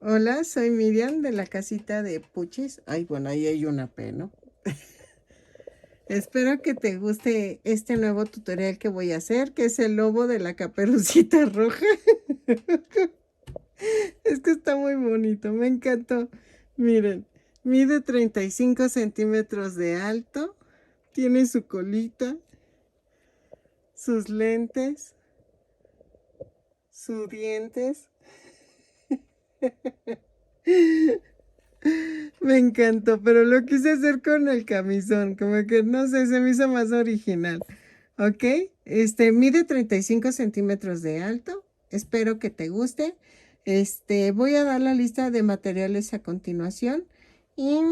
Hola, soy Miriam de la casita de Puchis. Ay, bueno, ahí hay una P, ¿no? Espero que te guste este nuevo tutorial que voy a hacer, que es el lobo de la caperucita roja. Es que está muy bonito, me encantó. Miren, mide 35 centímetros de alto, tiene su colita, sus lentes, sus dientes. Me encantó, pero lo quise hacer con el camisón, como que no sé, se me hizo más original. ¿Ok? Mide 35 centímetros de alto. Espero que te guste. Voy a dar la lista de materiales a continuación y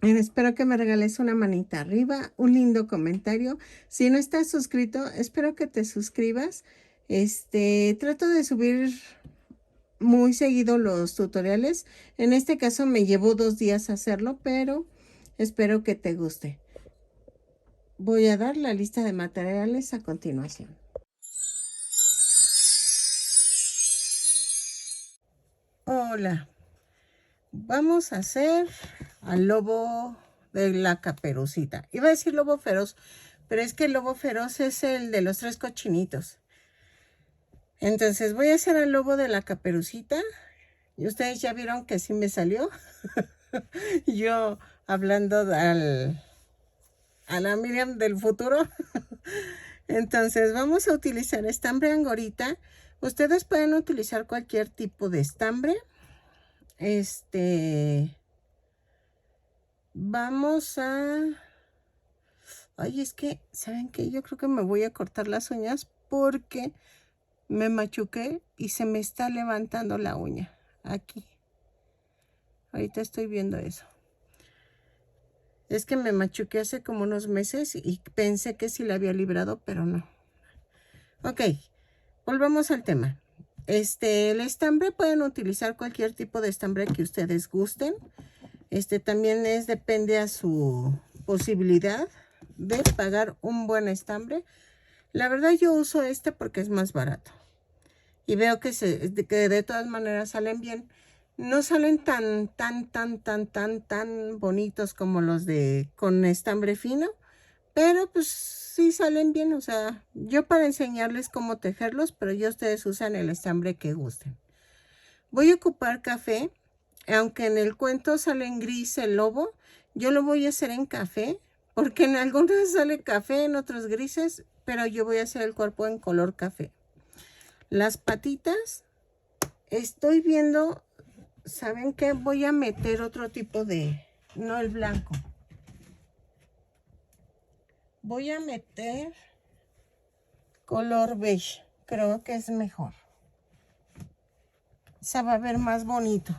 espero que me regales una manita arriba, un lindo comentario. Si no estás suscrito, espero que te suscribas. Trato de subir muy seguido los tutoriales. En este caso me llevó 2 días hacerlo, pero espero que te guste. Voy a dar la lista de materiales a continuación. Hola, vamos a hacer al lobo de la caperucita. Iba a decir lobo feroz, pero es que el lobo feroz es el de los 3 cochinitos. Entonces voy a hacer al lobo de la caperucita. Y ustedes ya vieron que sí me salió. Yo hablando a la Miriam del futuro. Entonces vamos a utilizar estambre angorita. Ustedes pueden utilizar cualquier tipo de estambre. Vamos a... Ay, es que, ¿saben qué? Yo creo que me voy a cortar las uñas porque me machuqué y se me está levantando la uña. Aquí. Ahorita estoy viendo eso. Es que me machuqué hace como unos meses y pensé que sí la había librado, pero no. Ok, volvamos al tema. El estambre pueden utilizar cualquier tipo de estambre que ustedes gusten. También depende a su posibilidad de pagar un buen estambre. La verdad yo uso porque es más barato. Y veo que de todas maneras salen bien. No salen tan bonitos como los con estambre fino. Pero pues sí salen bien. O sea, yo para enseñarles cómo tejerlos, pero ya ustedes usan el estambre que gusten. Voy a ocupar café. Aunque en el cuento sale en gris el lobo, yo lo voy a hacer en café, porque en algunos sale café, en otros grises, pero yo voy a hacer el cuerpo en color café. Las patitas, estoy viendo, ¿saben qué? Voy a meter otro tipo no el blanco. Voy a meter color beige, creo que es mejor. Se va a ver más bonito.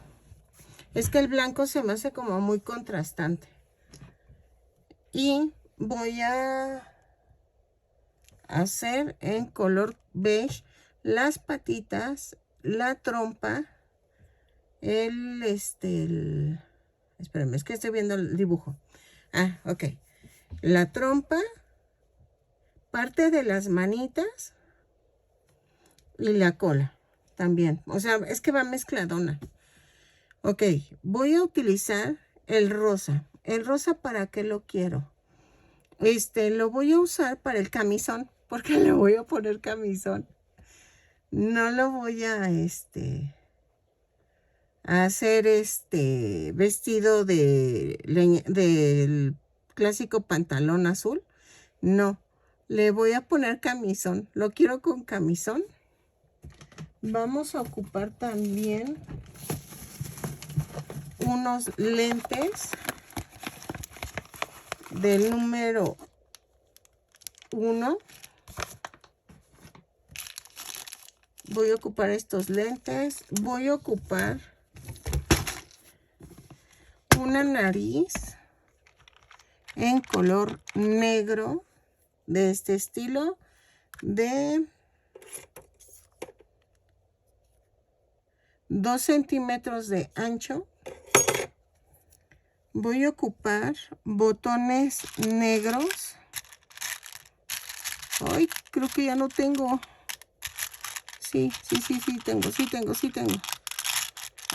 Es que el blanco se me hace como muy contrastante. Y voy a hacer en color beige las patitas, la trompa, espérenme, es que estoy viendo el dibujo. Ok. La trompa, parte de las manitas y la cola también. O sea, es que va mezcladona. Ok, voy a utilizar el rosa. ¿El rosa para qué lo quiero? Lo voy a usar para el camisón, porque le voy a poner camisón. No lo voy a hacer vestido del clásico pantalón azul. No, le voy a poner camisón. Lo quiero con camisón. Vamos a ocupar también unos lentes del número 1. Voy a ocupar estos lentes. Voy a ocupar una nariz en color negro de este estilo, de 2 centímetros de ancho. Voy a ocupar botones negros. Ay, creo que ya no tengo. Sí tengo.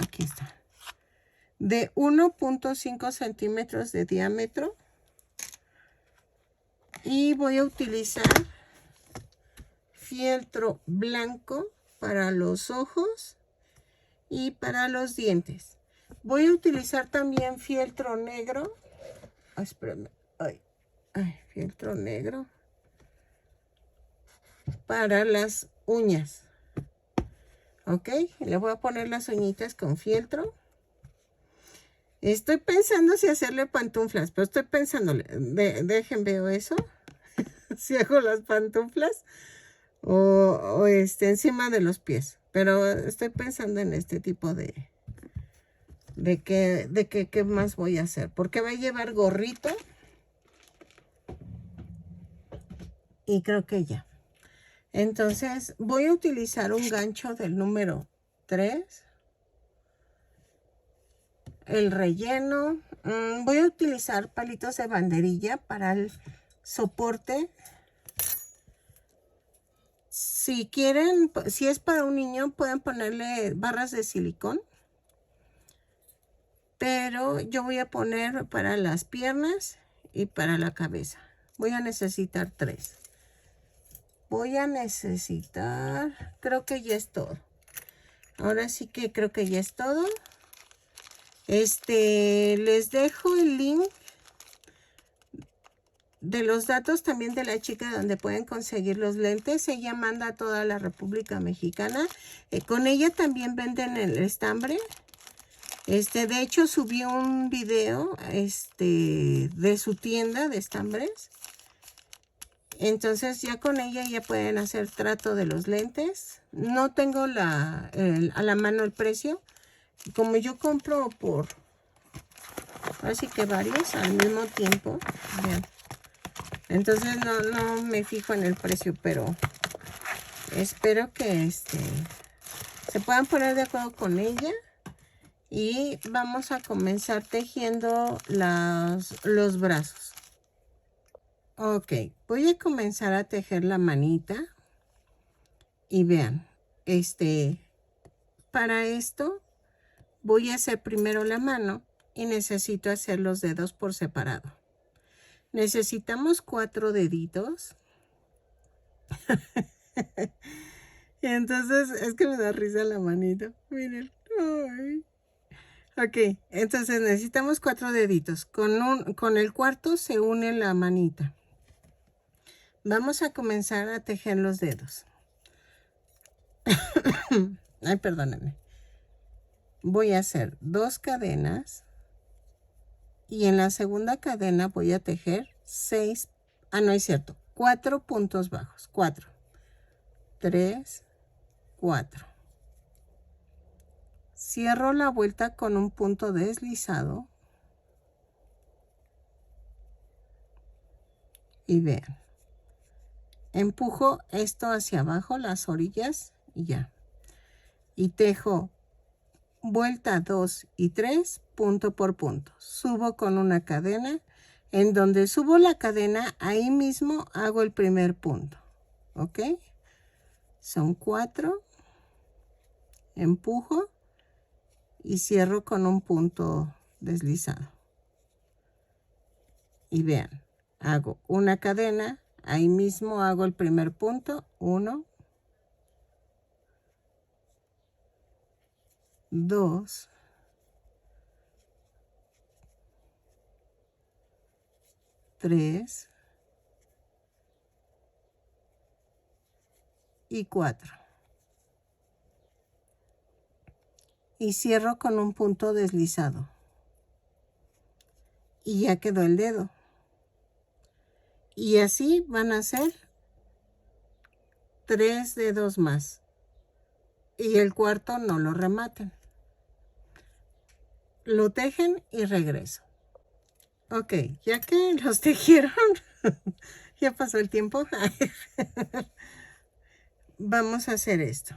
aquí está, de 1.5 centímetros de diámetro. Y voy a utilizar fieltro blanco para los ojos y para los dientes. Voy a utilizar también fieltro negro. Ay, espérame. Fieltro negro para las uñas. Ok, le voy a poner las uñitas con fieltro. Estoy pensando si hacerle pantuflas, pero estoy pensando, dejen veo eso. Si hago las pantuflas o encima de los pies. Pero estoy pensando en este tipo de qué más voy a hacer. Porque va a llevar gorrito. Y creo que ya. Entonces voy a utilizar un gancho del número 3. El relleno. Voy a utilizar palitos de banderilla para el soporte. Si quieren, si es para un niño, pueden ponerle barras de silicón. Pero yo voy a poner para las piernas y para la cabeza. Voy a necesitar 3. Voy a necesitar, creo que ya es todo. Ahora sí que creo que ya es todo. Les dejo el link de los datos también de la chica donde pueden conseguir los lentes. Ella manda a toda la República Mexicana. Con ella también venden el estambre. De hecho, subí un video de su tienda de estambres. Entonces ya con ella ya pueden hacer trato de los lentes. No tengo a la mano el precio. Como yo compro por así que varios al mismo tiempo. Vean. Entonces no me fijo en el precio, pero espero que se puedan poner de acuerdo con ella. Y vamos a comenzar tejiendo los brazos. Ok, voy a comenzar a tejer la manita. Y vean, para esto voy a hacer primero la mano y necesito hacer los dedos por separado. Necesitamos 4 deditos. Y entonces es que me da risa la manita. Miren. Ay. Ok, entonces necesitamos 4 deditos. Con el cuarto se une la manita. Vamos a comenzar a tejer los dedos. Ay, perdónenme. Voy a hacer 2 cadenas. Y en la segunda cadena voy a tejer 6. No es cierto. 4 puntos bajos. 4. 3, 4. Cierro la vuelta con un punto deslizado. Y vean. Empujo esto hacia abajo, las orillas, y ya. Y tejo vuelta 2 y 3, punto por punto. Subo con una cadena. En donde subo la cadena, ahí mismo hago el primer punto. ¿Ok? Son 4. Empujo y cierro con un punto deslizado. Y vean, hago una cadena. Ahí mismo hago el primer punto. 1, 2, 3 y 4. Y cierro con un punto deslizado. Y ya quedó el dedo. Y así van a ser 3 dedos más. Y el cuarto no lo rematen. Lo tejen y regreso. Ok, ya que los tejieron, ya pasó el tiempo. Vamos a hacer esto.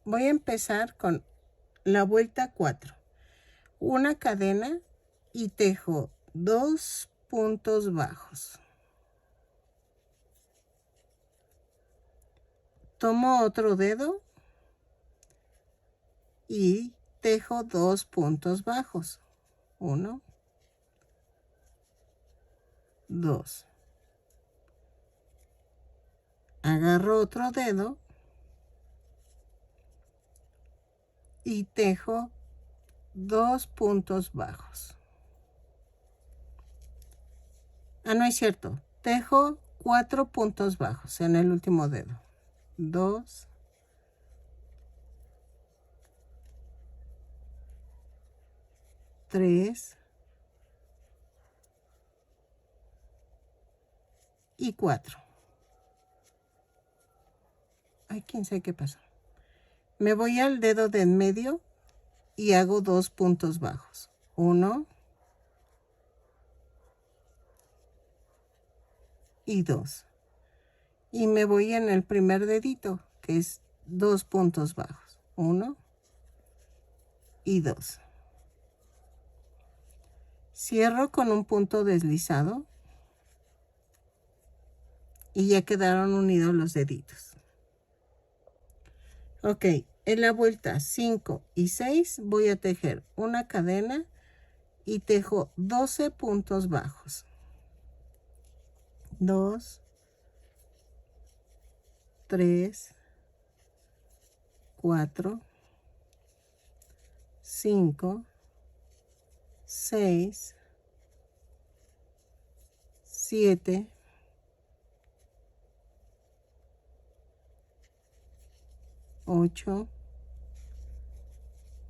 Voy a empezar con la vuelta 4. Una cadena y tejo 2 puntos bajos. Tomo otro dedo y tejo 2 puntos bajos. 1, 2. Agarro otro dedo y tejo 2 puntos bajos. Ah, no es cierto. Tejo 4 puntos bajos en el último dedo. 2, 3 y 4. Ay, quién sabe qué pasó. Me voy al dedo de en medio y hago 2 puntos bajos. 1 y 2. Y me voy en el primer dedito, que es 2 puntos bajos. 1 y 2. Cierro con un punto deslizado y ya quedaron unidos los deditos. Ok, en la vuelta 5 y 6 voy a tejer una cadena y tejo 12 puntos bajos. 2, 3, 4, 5, 6, 7, 8,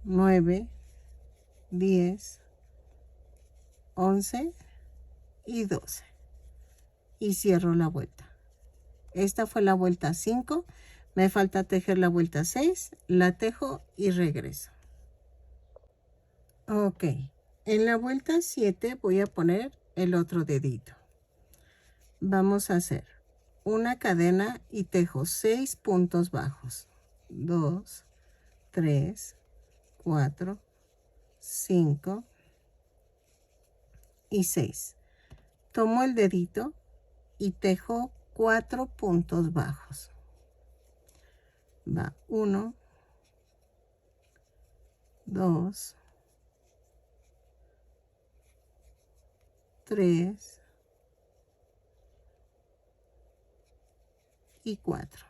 9, 10, 11 y 12. Y cierro la vuelta. Esta fue la vuelta 5. Me falta tejer la vuelta 6. La tejo y regreso. Ok. En la vuelta 7 voy a poner el otro dedito. Vamos a hacer una cadena y tejo 6 puntos bajos. 2, 3, 4, 5 y 6. Tomo el dedito y tejo 4 puntos bajos. Va 1, 2, 3 y 4.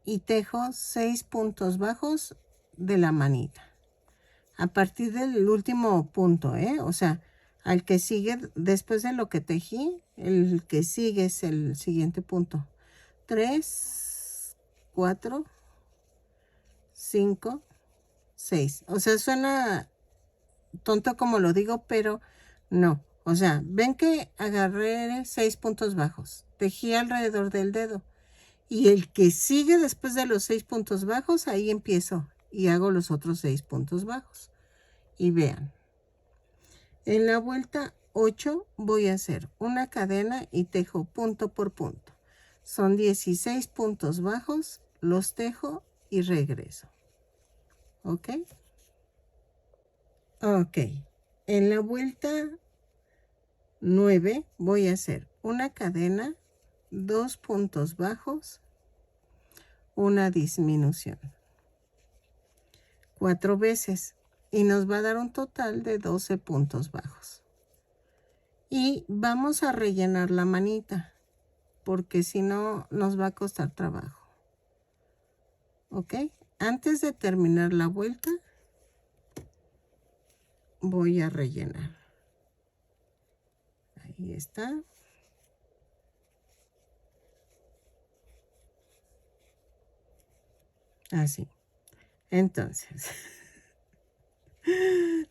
Y tejo 6 puntos bajos de la manita. A partir del último punto, o sea, al que sigue después de lo que tejí, el que sigue es el siguiente punto. 3, 4, 5, 6. O sea, suena tonto como lo digo, pero no. O sea, ven que agarré 6 puntos bajos. Tejí alrededor del dedo. Y el que sigue después de los 6 puntos bajos, ahí empiezo y hago los otros 6 puntos bajos. Y vean, en la vuelta 8 voy a hacer una cadena y tejo punto por punto. Son 16 puntos bajos, los tejo y regreso. ¿Ok? Ok. En la vuelta 9 voy a hacer una cadena, 2 puntos bajos, una disminución. 4 veces. Y nos va a dar un total de 12 puntos bajos. Y vamos a rellenar la manita, porque si no nos va a costar trabajo. ¿Ok? Antes de terminar la vuelta, voy a rellenar. Ahí está. Así. Entonces,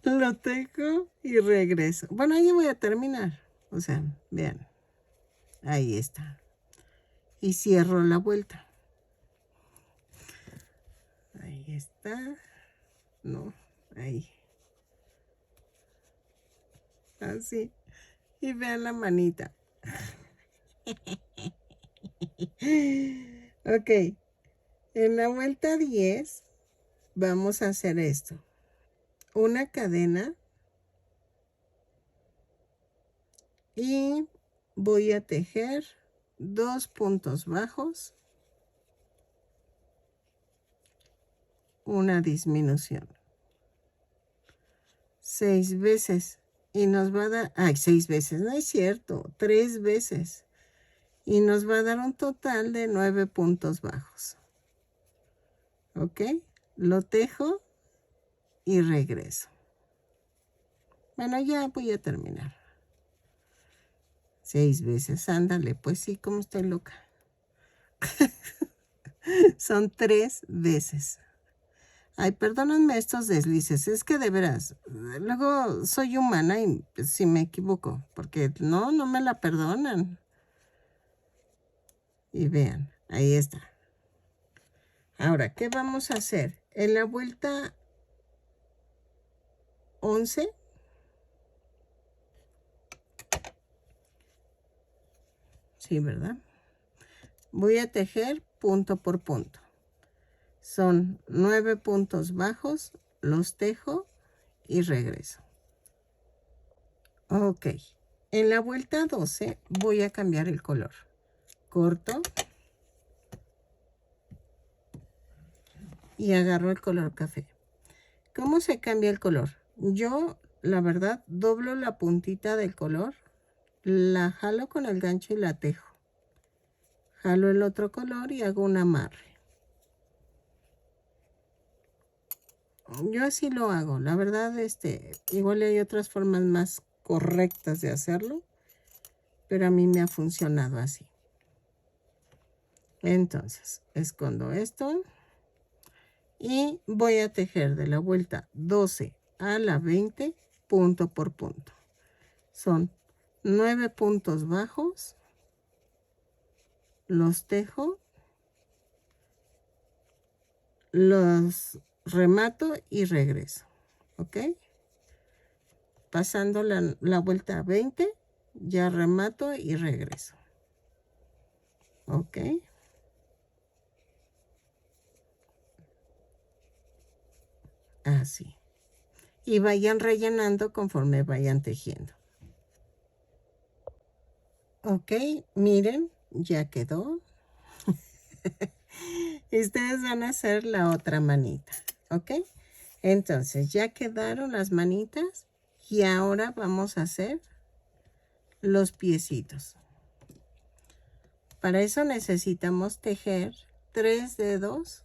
lo tejo y regreso. Bueno, ahí voy a terminar. O sea, vean. Ahí está. Y cierro la vuelta. Ahí está. No, ahí. Así. Y vean la manita. Ok. En la vuelta 10 vamos a hacer esto. Una cadena. Y voy a tejer 2 puntos bajos. una disminución. 6 veces. Y nos va a dar, 6 veces, no es cierto, 3 veces. Y nos va a dar un total de 9 puntos bajos. ¿Ok? Lo tejo y regreso. Bueno, ya voy a terminar. 6 veces, ándale, pues sí, como estoy loca. Son 3 veces. Ay, perdónenme estos deslices, es que de veras, luego soy humana y pues, si me equivoco, porque no me la perdonan. Y vean, ahí está. Ahora, ¿qué vamos a hacer? En la vuelta 11, sí, ¿verdad? Voy a tejer punto por punto. Son 9 puntos bajos, los tejo y regreso. Ok, en la vuelta 12 voy a cambiar el color. Corto y agarro el color café. ¿Cómo se cambia el color? Yo, la verdad, doblo la puntita del color, la jalo con el gancho y la tejo. Jalo el otro color y hago un amarre. Yo así lo hago. La verdad, igual hay otras formas más correctas de hacerlo, pero a mí me ha funcionado así. Entonces, escondo esto y voy a tejer de la vuelta 12 a la 20, punto por punto. Son 9 puntos bajos, los tejo, los remato y regreso. ¿Ok? Pasando la vuelta 20, ya remato y regreso. ¿Ok? Así. Y vayan rellenando conforme vayan tejiendo. Ok, miren, ya quedó. Y ustedes van a hacer la otra manita. ¿Ok? Entonces, ya quedaron las manitas. Y ahora vamos a hacer los piecitos. Para eso necesitamos tejer 3 dedos.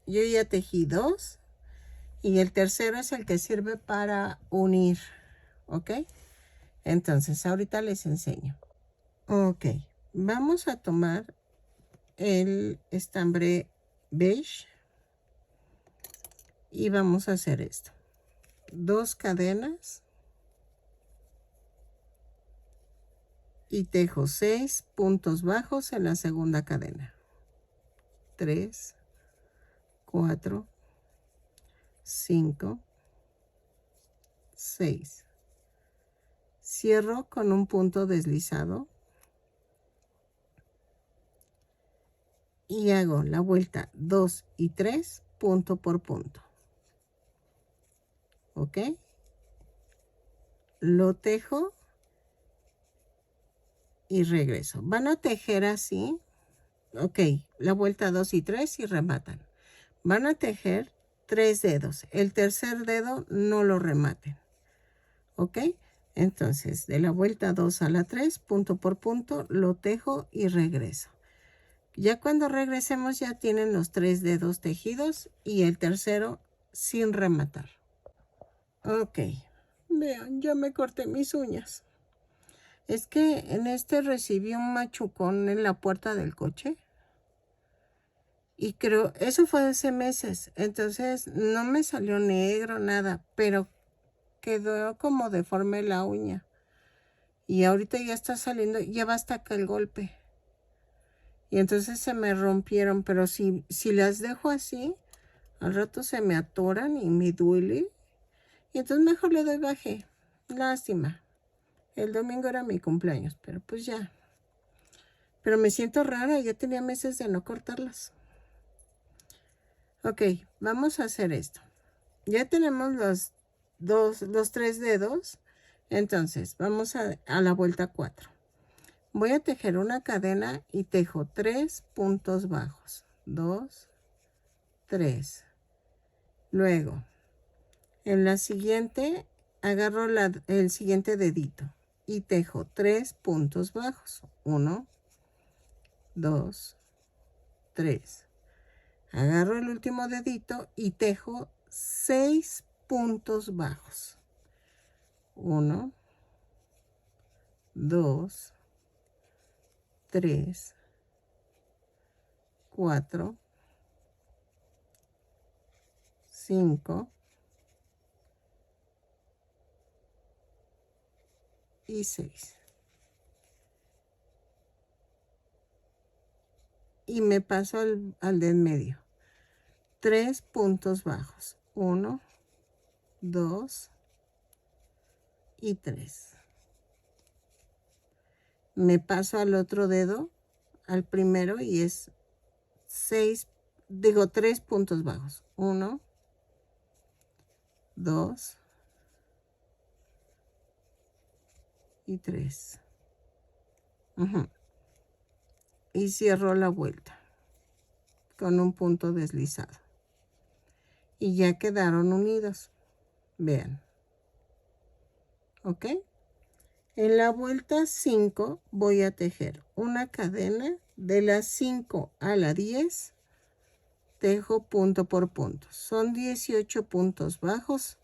Yo ya tejí 2 y el tercero es el que sirve para unir. ¿Ok? Entonces, ahorita les enseño. Ok, vamos a tomar el estambre beige y vamos a hacer esto. 2 cadenas y tejo 6 puntos bajos en la segunda cadena. 3, 4, 5, 6. Cierro con un punto deslizado y hago la vuelta 2 y 3 punto por punto. ¿Ok? Lo tejo y regreso. Van a tejer así. Ok, la vuelta 2 y 3 y rematan. Van a tejer 3 dedos. El tercer dedo no lo rematen. ¿Ok? Entonces, de la vuelta 2 a la 3, punto por punto, lo tejo y regreso. Ya cuando regresemos ya tienen los 3 dedos tejidos y el tercero sin rematar. Ok, vean, ya me corté mis uñas. Es que en este recibí un machucón en la puerta del coche. Y creo, eso fue hace meses. Entonces no me salió negro, nada. Pero quedó como deforme la uña. Y ahorita ya está saliendo, ya va hasta acá el golpe. Y entonces se me rompieron. Pero si las dejo así, al rato se me atoran y me duele. Y entonces mejor le doy baje. Lástima. El domingo era mi cumpleaños, pero pues ya. Pero me siento rara, ya tenía meses de no cortarlas. Ok, vamos a hacer esto. Ya tenemos los 3 dedos. Entonces, vamos a la vuelta 4. Voy a tejer una cadena y tejo 3 puntos bajos. 2, 3. Luego, en la siguiente, agarro el siguiente dedito y tejo 3 puntos bajos. 1, 2, 3. Agarro el último dedito y tejo 6 puntos bajos. 1, 2, 3, 4, 5 y 6. Y me paso al de en medio. 3 puntos bajos. 1, 2 y 3. Me paso al otro dedo, al primero, y es 3 puntos bajos. 1, 2 y 3. Y cierro la vuelta con un punto deslizado. Y ya quedaron unidos. Vean. ¿Ok? En la vuelta 5 voy a tejer una cadena. De las 5 a la 10 tejo punto por punto. Son 18 puntos bajos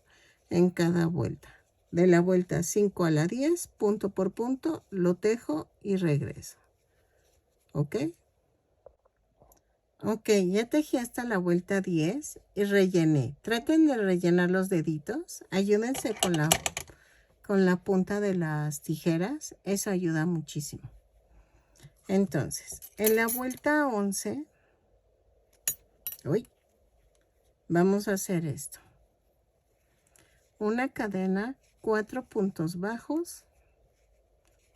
en cada vuelta. De la vuelta 5 a la 10, punto por punto, lo tejo y regreso. ¿Ok? Ok, ya tejí hasta la vuelta 10 y rellené. Traten de rellenar los deditos. Ayúdense con la punta de las tijeras. Eso ayuda muchísimo. Entonces, en la vuelta 11, vamos a hacer esto. Una cadena, 4 puntos bajos,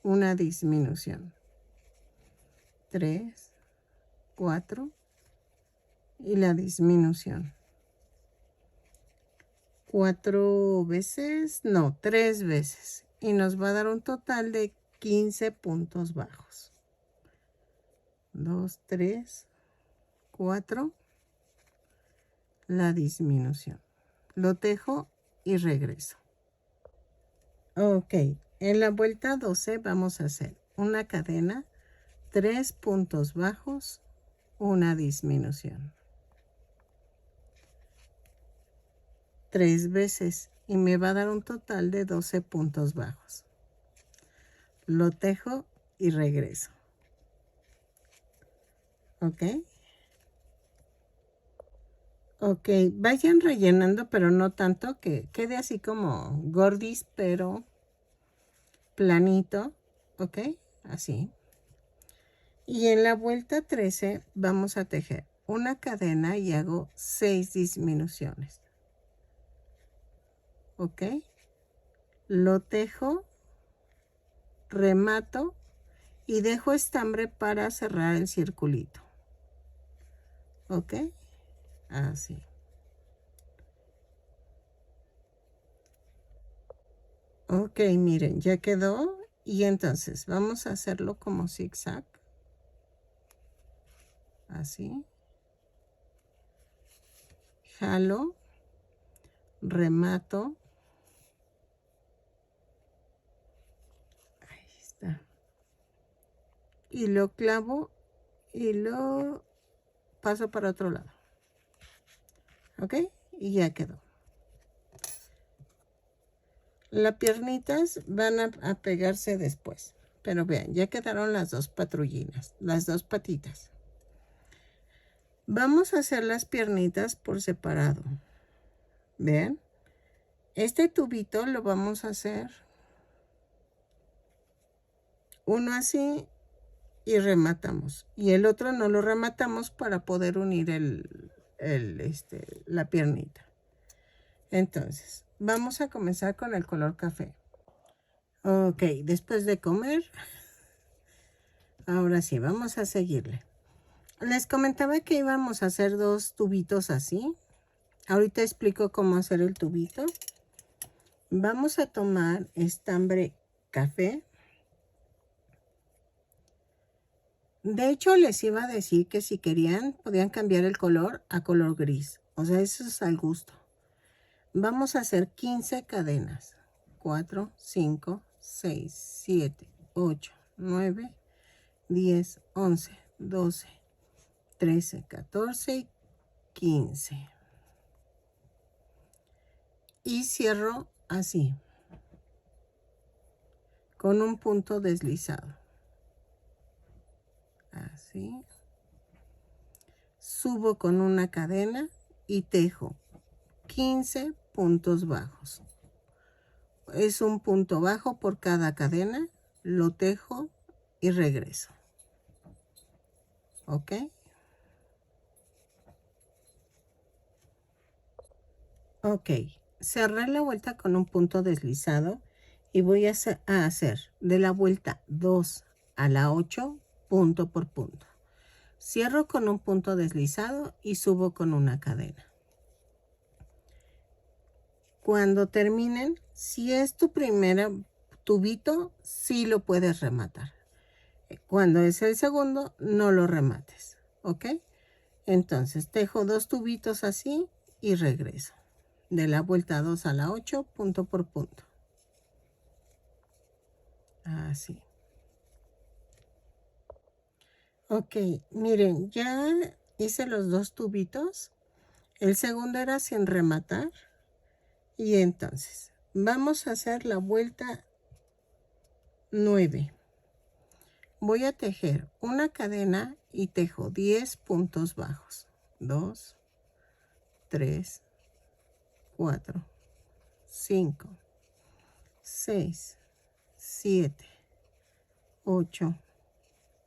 una disminución. 3, 4 y la disminución. 4 veces, no, 3 veces. Y nos va a dar un total de 15 puntos bajos. 2, 3, 4, la disminución. Lo tejo y regreso. Ok, en la vuelta 12 vamos a hacer una cadena, 3 puntos bajos, una disminución. 3 veces y me va a dar un total de 12 puntos bajos. Lo tejo y regreso. ¿Ok? Ok, vayan rellenando, pero no tanto, que quede así como gordis, pero planito. ¿Ok? Así. Y en la vuelta 13 vamos a tejer una cadena y hago 6 disminuciones. ¿Ok? Lo tejo, remato y dejo estambre para cerrar el circulito. ¿Ok? Así. Ok, miren, ya quedó. Y entonces vamos a hacerlo como zigzag. Así. Jalo. Remato. Ahí está. Y lo clavo y lo paso para otro lado. ¿Ok? Y ya quedó. Las piernitas van a pegarse después. Pero vean, ya quedaron las dos patrullinas, las dos patitas. Vamos a hacer las piernitas por separado. Vean. Este tubito lo vamos a hacer uno así y rematamos. Y el otro no lo rematamos para poder unir la piernita. Entonces, vamos a comenzar con el color café. Ok, después de comer, ahora sí, vamos a seguirle. Les comentaba que íbamos a hacer 2 tubitos así. Ahorita explico cómo hacer el tubito. Vamos a tomar estambre café. De hecho, les iba a decir que si querían, podían cambiar el color a color gris. O sea, eso es al gusto. Vamos a hacer 15 cadenas. 4, 5, 6, 7, 8, 9, 10, 11, 12, 13, 14 y 15. Y cierro así, con un punto deslizado. Así. Subo con una cadena y tejo 15 puntos bajos. Es un punto bajo por cada cadena. Lo tejo y regreso. ¿Ok? Ok. Cerré la vuelta con un punto deslizado y voy a hacer de la vuelta 2 a la 8 punto por punto. Cierro con un punto deslizado y subo con una cadena. Cuando terminen, si es tu primer tubito, sí lo puedes rematar. Cuando es el segundo, no lo remates. ¿Ok? Entonces, tejo 2 tubitos así y regreso. De la vuelta 2 a la 8, punto por punto. Así. Ok, miren, ya hice los 2 tubitos. El segundo era sin rematar. Y entonces, vamos a hacer la vuelta 9. Voy a tejer una cadena y tejo 10 puntos bajos. 2, 3, 4, 5, 6, 7, 8,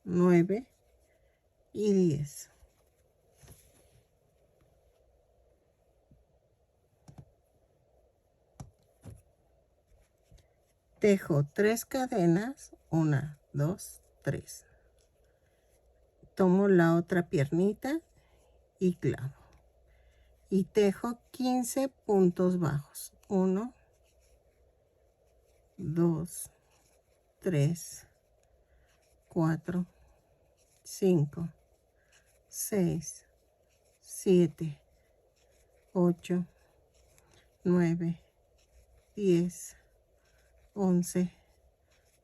9 y 10. Tejo 3 cadenas, 1, 2, 3. Tomo la otra piernita y clavo. Y tejo 15 puntos bajos. 1, 2, 3, 4, 5, 6, 7, 8, 9, 10, 11,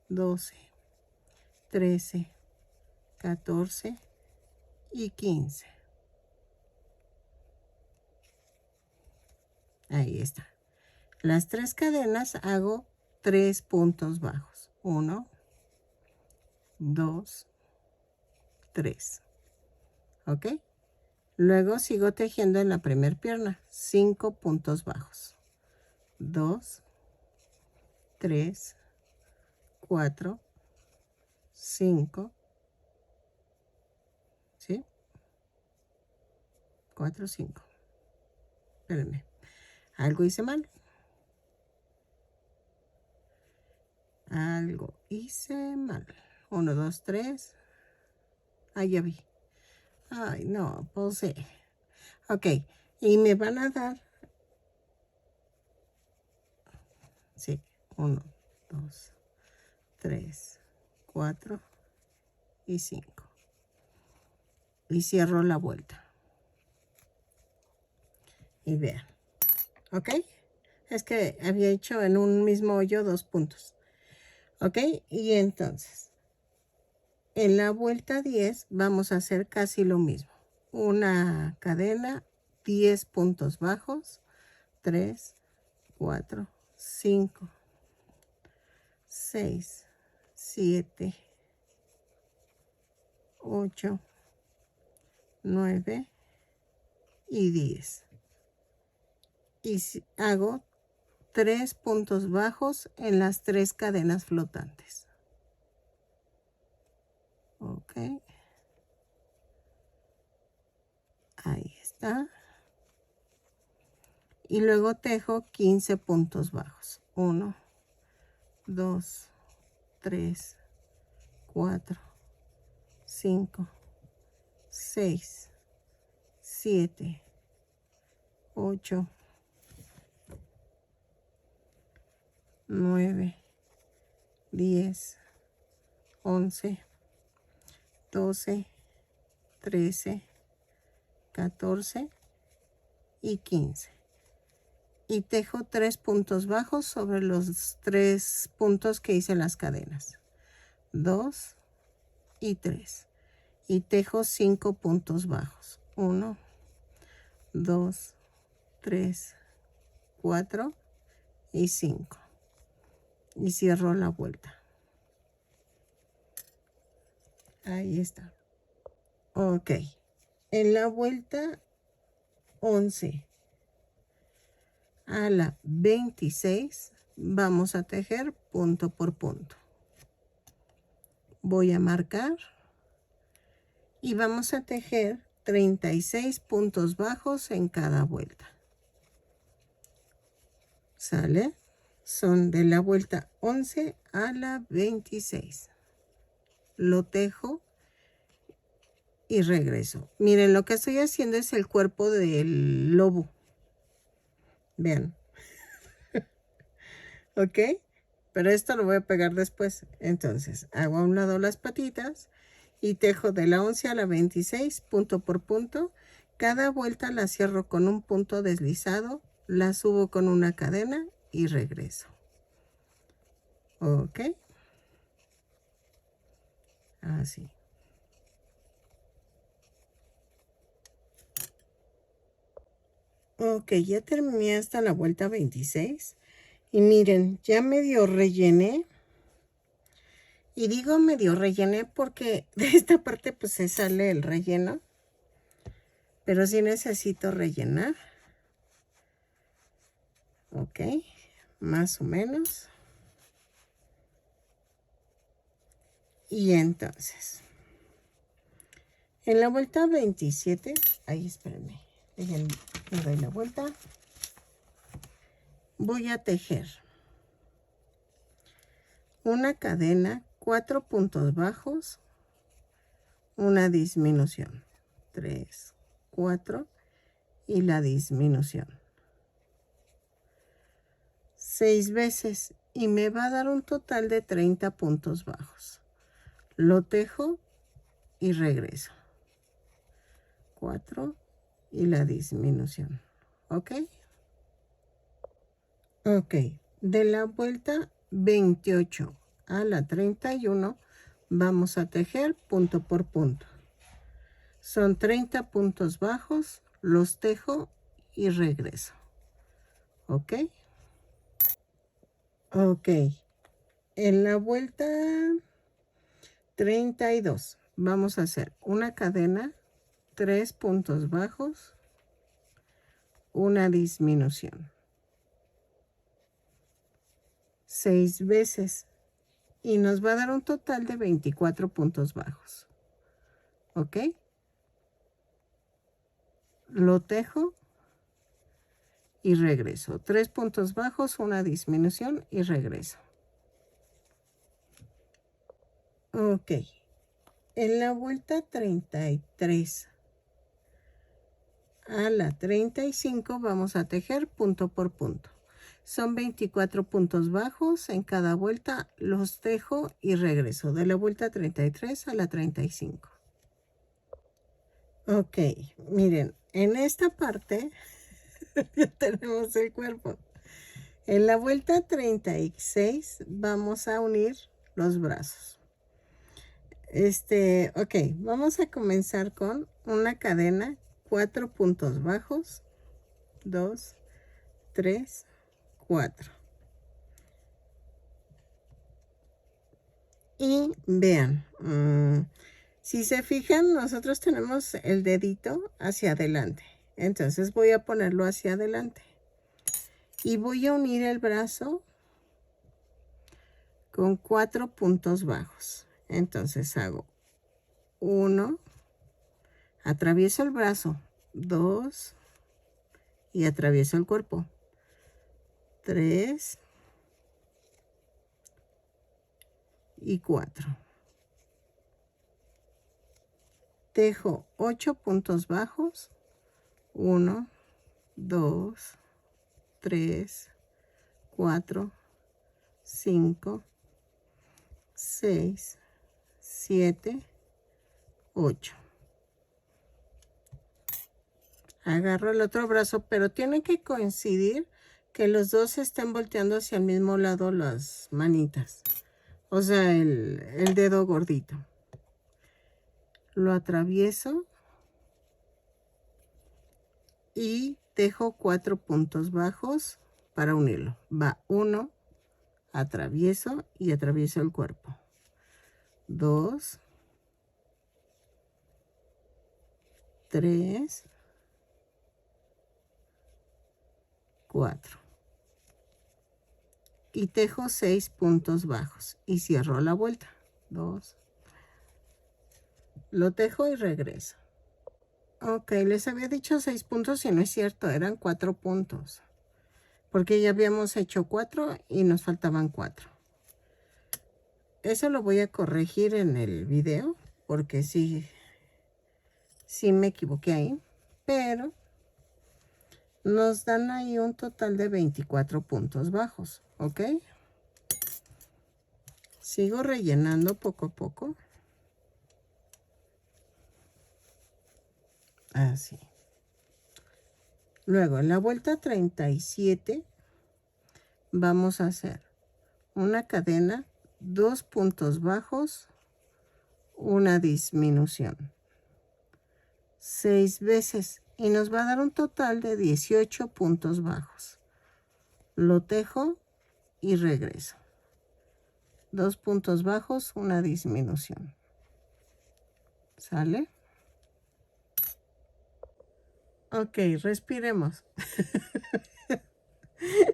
12, 13, 14 y 15. Ahí está. Las 3 cadenas hago 3 puntos bajos. 1, 2, 3. ¿Ok? Luego sigo tejiendo en la primera pierna. 5 puntos bajos. 2, 3, 4, 5. ¿Sí? 4, 5. Espérenme. Algo hice mal. Algo hice mal. 1, 2, 3. Ahí ya vi. Ay, no, puse. Ok. Y me van a dar. Sí. 1, 2, 3, 4 y 5. Y cierro la vuelta. Y vean. ¿Ok? Es que había hecho en un mismo hoyo 2 puntos. ¿Ok? Y entonces, en la vuelta 10 vamos a hacer casi lo mismo. Una cadena, 10 puntos bajos, 3, 4, 5, 6, 7, 8, 9 y 10. Y hago 3 puntos bajos en las 3 cadenas flotantes. Ok. Ahí está. Y luego tejo 15 puntos bajos. 1, 2, 3, 4, 5, 6, 7, 8, 9, 10, 11, 12, 13, 14 y 15. Y tejo 3 puntos bajos sobre los 3 puntos que hice en las cadenas. 2 y 3. Y tejo 5 puntos bajos. 1, 2, 3, 4 y 5. Y cierro la vuelta. Ahí está. Ok. En la vuelta 11 a la 26 vamos a tejer punto por punto. Voy a marcar y vamos a tejer 36 puntos bajos en cada vuelta. ¿Sale? Son de la vuelta 11 a la 26. Lo tejo y regreso. Miren, lo que estoy haciendo es el cuerpo del lobo. Vean. ¿Ok? Pero esto lo voy a pegar después. Entonces, hago a un lado las patitas y tejo de la 11 a la 26, punto por punto. Cada vuelta la cierro con un punto deslizado, la subo con una cadena y regreso. ¿Ok? Así. Ok, ya terminé hasta la vuelta 26. Y miren, ya medio rellené. Y digo medio rellené porque de esta parte pues se sale el relleno. Pero sí necesito rellenar. Ok, más o menos. Y entonces, en la vuelta 27, ahí espérenme, le doy la vuelta. Voy a tejer una cadena, 4 puntos bajos, una disminución, 3, 4 y la disminución. 6 veces y me va a dar un total de 30 puntos bajos. Lo tejo y regreso. 4 y la disminución. ¿Ok? Ok. De la vuelta 28 a la 31 vamos a tejer punto por punto. Son 30 puntos bajos, los tejo y regreso. ¿Ok? Ok. En la vuelta 32 vamos a hacer una cadena, 3 puntos bajos, una disminución. 6 veces y nos va a dar un total de 24 puntos bajos. ¿Ok? Lo tejo y regreso. 3 puntos bajos, una disminución y regreso. Ok. En la vuelta 33 a la 35 vamos a tejer punto por punto. Son 24 puntos bajos en cada vuelta, los tejo y regreso de la vuelta 33 a la 35. Ok, miren, en esta parte ya tenemos el cuerpo. En la vuelta 36 vamos a unir los brazos. Ok, vamos a comenzar con una cadena, 4 puntos bajos, 2, 3, 4. Y vean, si se fijan, nosotros tenemos el dedito hacia adelante. Entonces voy a ponerlo hacia adelante. Y voy a unir el brazo con 4 puntos bajos. Entonces hago 1, atravieso el brazo, 2 y atravieso el cuerpo, 3 y 4. Tejo 8 puntos bajos, 1, 2, 3, 4, 5, 6, 7, 8. Agarro el otro brazo, pero tiene que coincidir que los dos estén volteando hacia el mismo lado las manitas. O sea, el dedo gordito. Lo atravieso y dejo 4 puntos bajos para unirlo. Va 1, atravieso y atravieso el cuerpo. 2, 3, 4. Y tejo 6 puntos bajos y cierro la vuelta. 2. Lo tejo y regreso. Ok, les había dicho 6 puntos y no es cierto, eran 4 puntos. Porque ya habíamos hecho 4 y nos faltaban 4. Eso lo voy a corregir en el video porque sí me equivoqué ahí. Pero nos dan ahí un total de 24 puntos bajos, ¿ok? Sigo rellenando poco a poco. Así. Luego, en la vuelta 37, vamos a hacer una cadena, 2 puntos bajos, una disminución. 6 veces. Y nos va a dar un total de 18 puntos bajos. Lo tejo y regreso. 2 puntos bajos, una disminución. ¿Sale? Ok, respiremos.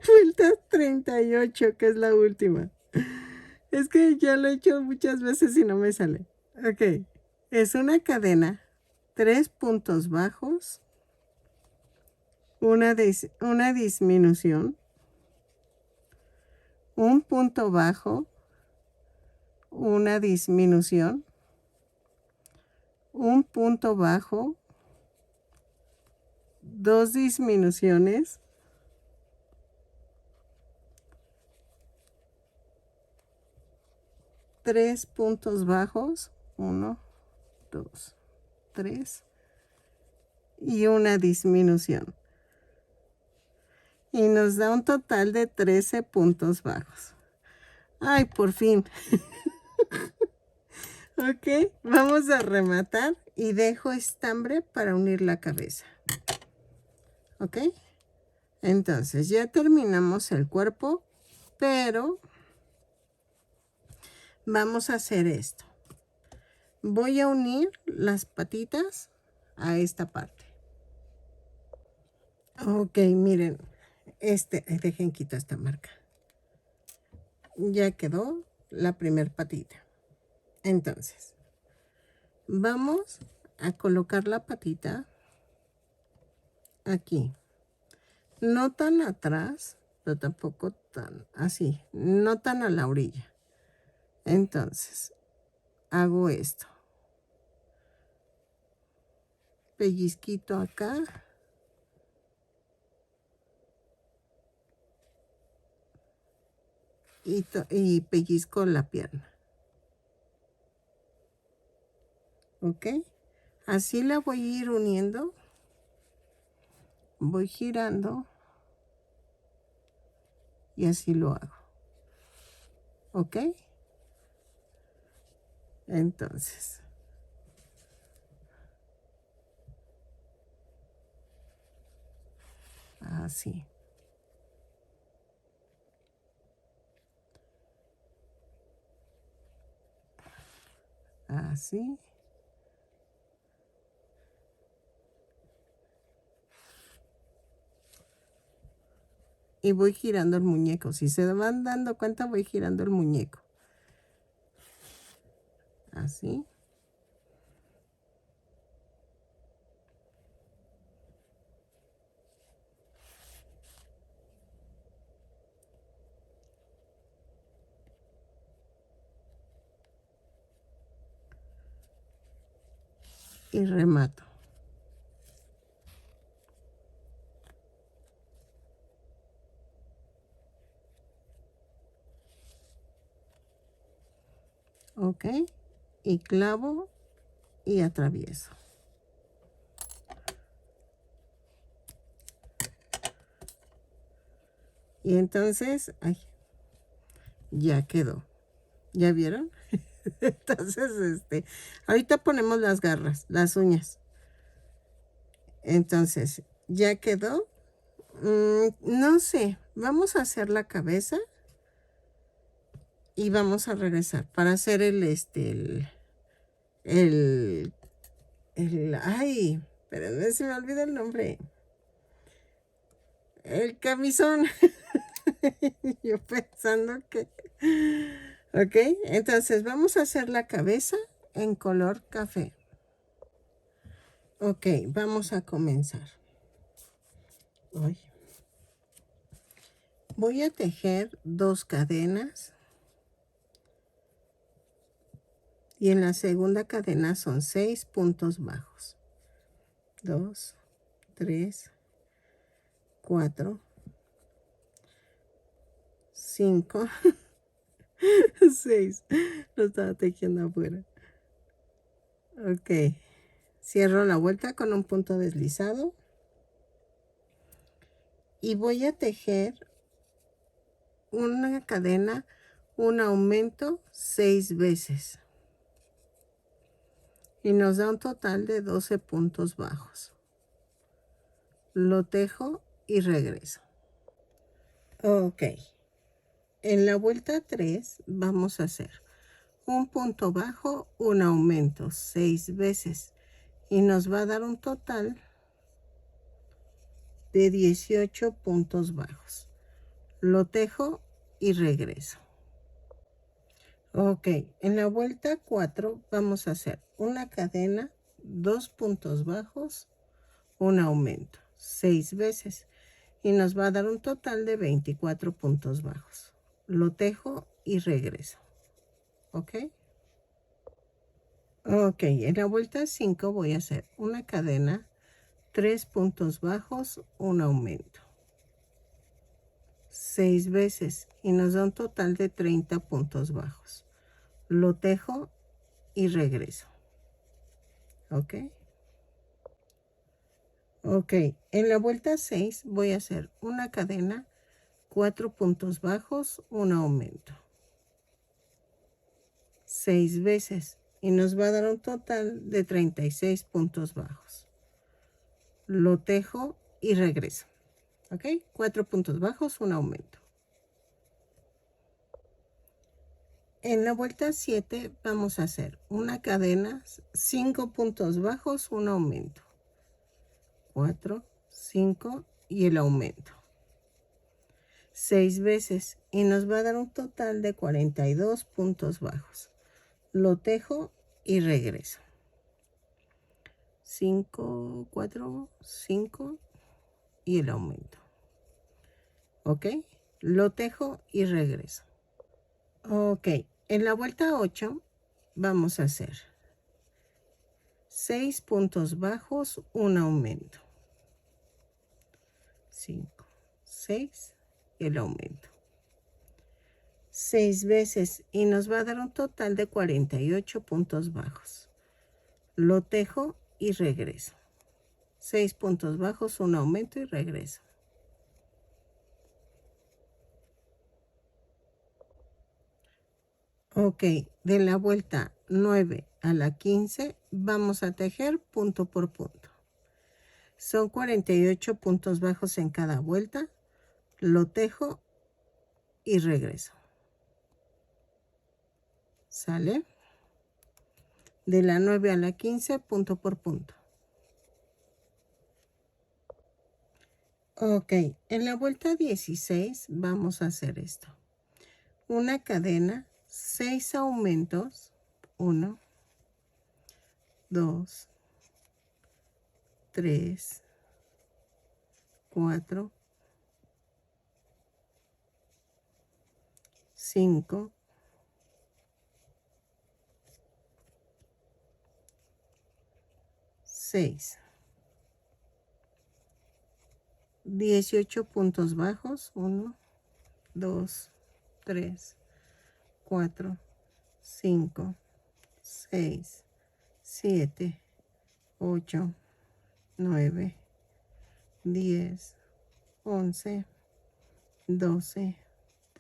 Vuelta 38, que es la última. Es que ya lo he hecho muchas veces y no me sale. Ok, es una cadena, 3 puntos bajos, una disminución, un punto bajo, una disminución, un punto bajo, 2 disminuciones, tres puntos bajos, 1, 2, 3 y una disminución. Y nos da un total de 13 puntos bajos. ¡Ay, por fin! Ok, vamos a rematar y dejo estambre para unir la cabeza. ¿Ok? Entonces ya terminamos el cuerpo, pero vamos a hacer esto. Voy a unir las patitas a esta parte. Ok, miren, dejen quitar esta marca. Ya quedó la primer patita. Entonces, vamos a colocar la patita aquí. No tan atrás, pero tampoco tan así, no tan a la orilla. Entonces, hago esto. Pellizquito acá. Y pellizco la pierna. ¿Ok? Así la voy a ir uniendo. Voy girando. Y así lo hago. ¿Ok? Entonces. Así. Así. Y voy girando el muñeco. Si se van dando cuenta, voy girando el muñeco. Así. Y remato. ¿Ok? Y clavo y atravieso. Y entonces, ay, ya quedó. ¿Ya vieron? Entonces, ahorita ponemos las garras, las uñas. Entonces, ya quedó. No sé, vamos a hacer la cabeza y vamos a regresar para hacer ay, pero no se me olvida el nombre. El camisón. Yo pensando que... Ok, entonces vamos a hacer la cabeza en color café. Ok, vamos a comenzar. Ay. Voy a tejer 2 cadenas. Y en la segunda cadena son 6 puntos bajos. 2, 3, 4, 5, 6. Lo estaba tejiendo afuera. Ok. Cierro la vuelta con un punto deslizado. Y voy a tejer una cadena, un aumento 6 veces. Y nos da un total de 12 puntos bajos. Lo tejo y regreso. Ok. En la vuelta 3 vamos a hacer un punto bajo, un aumento 6 veces. Y nos va a dar un total de 18 puntos bajos. Lo tejo y regreso. Ok, en la vuelta 4 vamos a hacer una cadena, 2 puntos bajos, un aumento 6 veces y nos va a dar un total de 24 puntos bajos. Lo tejo y regreso. Ok. Ok, en la vuelta 5 voy a hacer una cadena, 3 puntos bajos, un aumento 6 veces y nos da un total de 30 puntos bajos. Lo tejo y regreso. Ok. Ok, en la vuelta 6 voy a hacer una cadena, 4 puntos bajos, un aumento 6 veces y nos va a dar un total de 36 puntos bajos. Lo tejo y regreso. Ok, 4 puntos bajos, un aumento. En la vuelta 7 vamos a hacer una cadena, 5 puntos bajos, un aumento 4, 5 y el aumento 6 veces y nos va a dar un total de 42 puntos bajos. Lo tejo y regreso. 5, 4, 5 y el aumento. Ok, lo tejo y regreso. Ok, en la vuelta 8 vamos a hacer 6 puntos bajos, un aumento 5, 6 y el aumento 6 veces y nos va a dar un total de 48 puntos bajos. Lo tejo y regreso. 6 puntos bajos, un aumento y regreso. Ok, de la vuelta 9 a la 15 vamos a tejer punto por punto. Son 48 puntos bajos en cada vuelta. Lo tejo y regreso. ¿Sale? De la 9 a la 15, punto por punto. Ok, en la vuelta 16 vamos a hacer esto. Una cadena, 6 aumentos, 1, 2, 3, 4, 5, 6. 18 puntos bajos, 1, 2, 3, 4, 5, 6, 7, 8, 9, 10, 11, 12,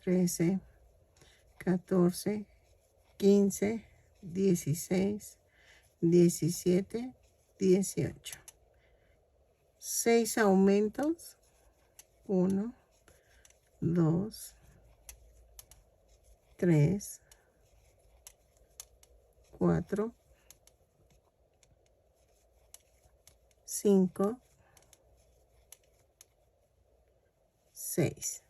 13, 14, 15, 16, 17, 18. 6 aumentos. 1, 2, 3, 4, 5, 6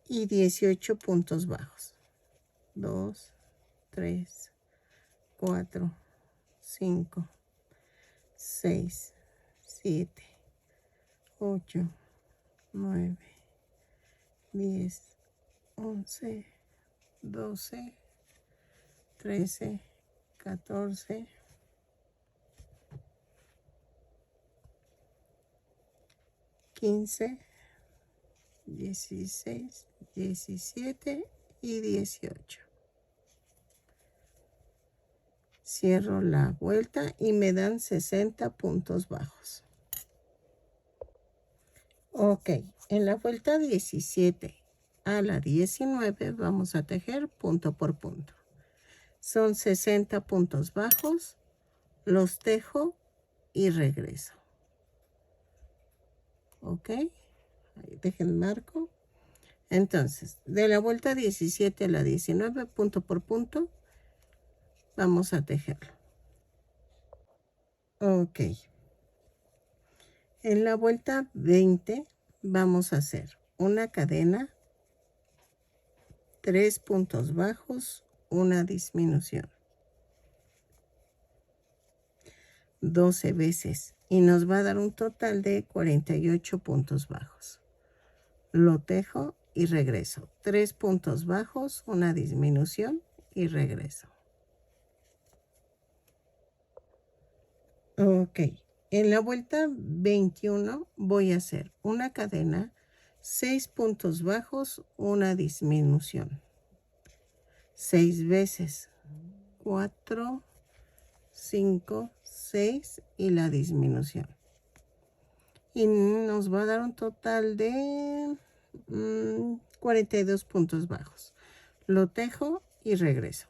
y 18 puntos bajos. 2, 3, 4, 5, 6, 7, 8, 9, 10, 11, 12, 13, 14, 15, 16, 17 y 18. Cierro la vuelta y me dan 60 puntos bajos. Ok, en la vuelta 17 a la 19 vamos a tejer punto por punto. Son 60 puntos bajos, los tejo y regreso. Ok, ahí dejen marco. Entonces, de la vuelta 17 a la 19, punto por punto, vamos a tejerlo. Ok. En la vuelta 20 vamos a hacer una cadena, 3 puntos bajos, una disminución. 12 veces y nos va a dar un total de 48 puntos bajos. Lo tejo y regreso. 3 puntos bajos, una disminución y regreso. Ok. En la vuelta 21 voy a hacer una cadena, 6 puntos bajos, una disminución. 6 veces. 4, 5, 6 y la disminución. Y nos va a dar un total de 42 puntos bajos. Lo tejo y regreso.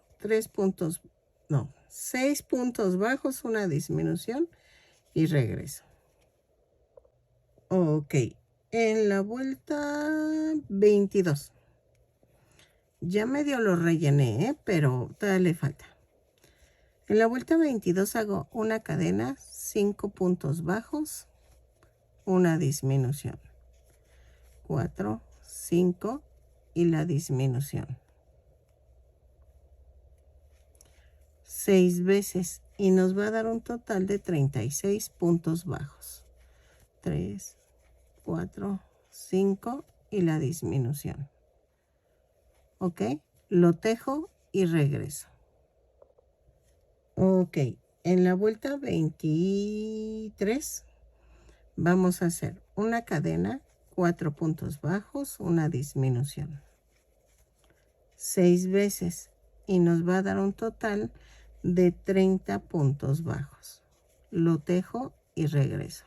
6 puntos bajos, una disminución y regreso. Ok, en la vuelta 22. Ya medio lo rellené, pero todavía le falta. En la vuelta 22 hago una cadena, 5 puntos bajos, una disminución. 4, 5 y la disminución. 6 veces y nos va a dar un total de 36 puntos bajos. 3, 4, 5 y la disminución. Ok, lo tejo y regreso. Ok, en la vuelta 23 vamos a hacer una cadena, 4 puntos bajos, una disminución. 6 veces y nos va a dar un total de 30 puntos bajos. Lo tejo y regreso.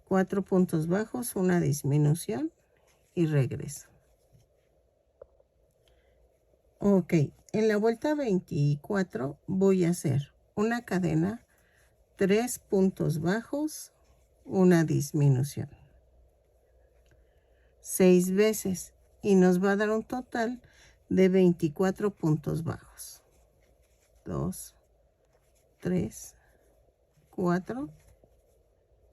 4 puntos bajos, una disminución y regreso. Ok, en la vuelta 24 voy a hacer una cadena, 3 puntos bajos, una disminución. 6 veces y nos va a dar un total de 24 puntos bajos. 2, 3, 4.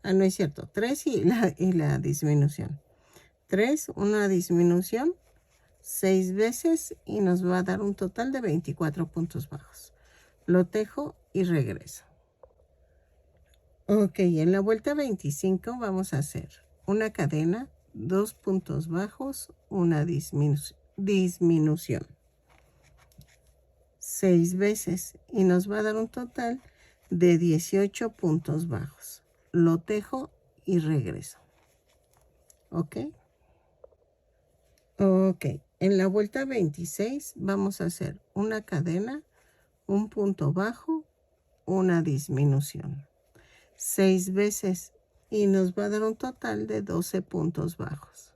No es cierto, 3 y la disminución. 3, una disminución, 6 veces y nos va a dar un total de 24 puntos bajos. Lo tejo y regreso. Ok, en la vuelta 25 vamos a hacer una cadena, 2 puntos bajos, una disminución. 6 veces y nos va a dar un total de 18 puntos bajos. Lo tejo y regreso. Ok. Ok, en la vuelta 26 vamos a hacer una cadena, un punto bajo, una disminución. 6 veces y nos va a dar un total de 12 puntos bajos.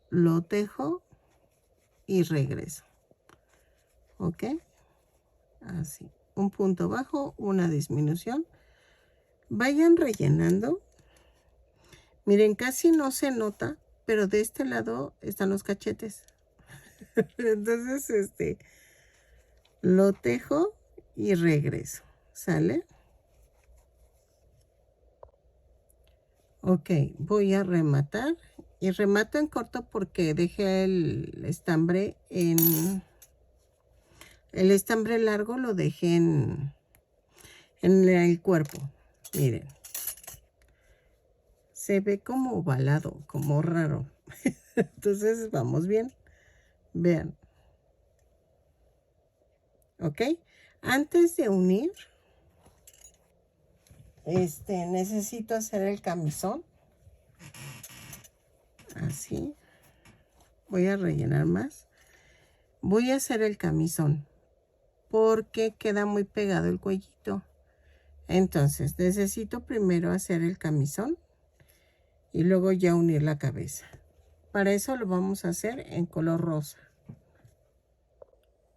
Lo tejo y regreso. ¿Ok? Así. Un punto bajo, una disminución. Vayan rellenando. Miren, casi no se nota, pero de este lado están los cachetes. Entonces, lo tejo y regreso. ¿Sale? Ok, voy a rematar. Y remato en corto porque dejé el estambre en... El estambre largo lo dejé en el cuerpo. Miren. Se ve como ovalado, como raro. Entonces vamos bien. Vean. ¿Ok? Antes de unir, necesito hacer el camisón. Así. Voy a rellenar más. Voy a hacer el camisón porque queda muy pegado el cuellito. Entonces necesito primero hacer el camisón y luego ya unir la cabeza. Para eso lo vamos a hacer en color rosa.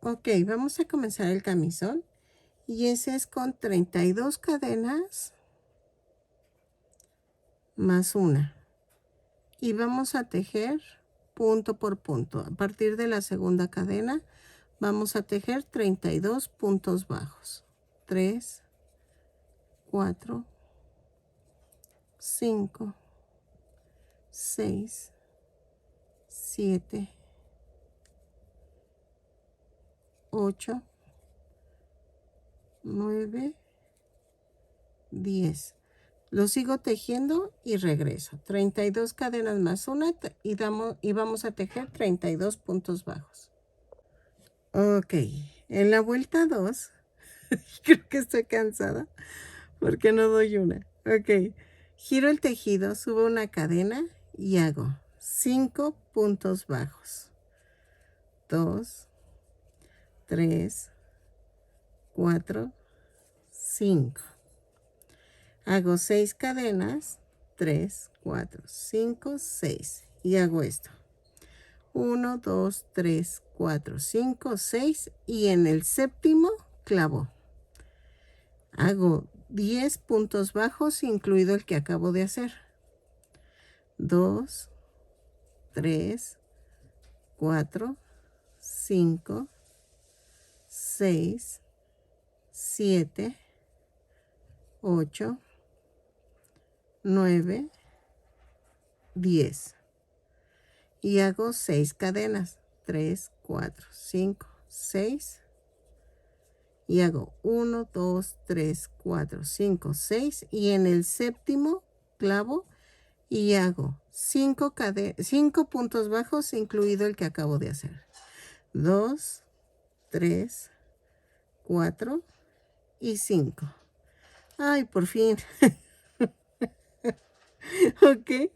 Ok, vamos a comenzar el camisón. Y ese es con 32 cadenas más una. Y vamos a tejer punto por punto. A partir de la segunda cadena vamos a tejer 32 puntos bajos. 3, 4, 5, 6, 7, 8, 9, 10. Lo sigo tejiendo y regreso. 32 cadenas más una y vamos a tejer 32 puntos bajos. Ok, en la vuelta 2, creo que estoy cansada porque no doy una. Ok, giro el tejido, subo una cadena y hago 5 puntos bajos. 2, 3, 4, 5. Hago 6 cadenas, 3, 4, 5, 6. Y hago esto. 1, 2, 3, 4, 5, 6. Y en el séptimo clavo. Hago 10 puntos bajos, incluido el que acabo de hacer. 2, 3, 4, 5, 6, 7, 8, 9, 10. Y hago 6 cadenas. 3, 4, 5, 6. Y hago 1, 2, 3, 4, 5, 6. Y en el séptimo clavo y hago 5 puntos bajos, incluido el que acabo de hacer. 2, 3, 4 y 5. Ay, por fin. Ok.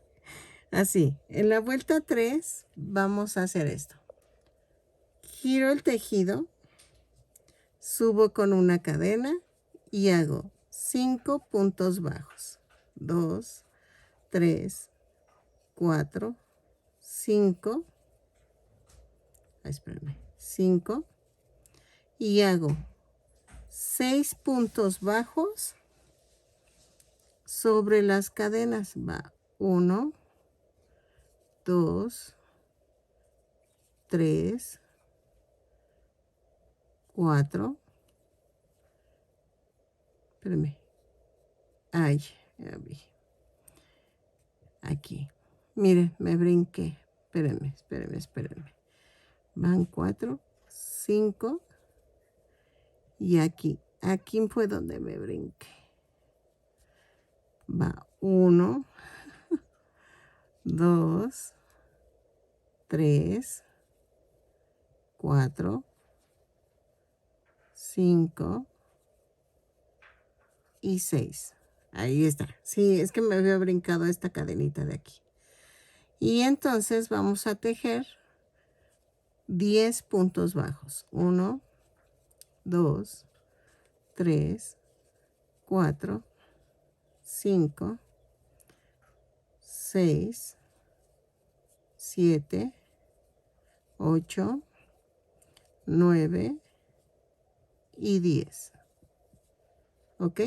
Así, en la vuelta 3 vamos a hacer esto. Giro el tejido, subo con una cadena y hago 5 puntos bajos. 2, 3, 4, 5. Espérame. 5. Y hago 6 puntos bajos sobre las cadenas. Va 1, 2, 3, 4. Espérame. Ay, ya vi. Aquí. Miren, me brinqué. Espérenme. Van 4, 5. Y aquí. Aquí fue donde me brinqué. Va 1, 2, 3, 4, 5 y 6. Ahí está. Sí, es que me había brincado esta cadenita de aquí. Y entonces vamos a tejer 10 puntos bajos. 1, 2, 3, 4, 5, 6, 7, 8, 9 y 10. ¿Ok?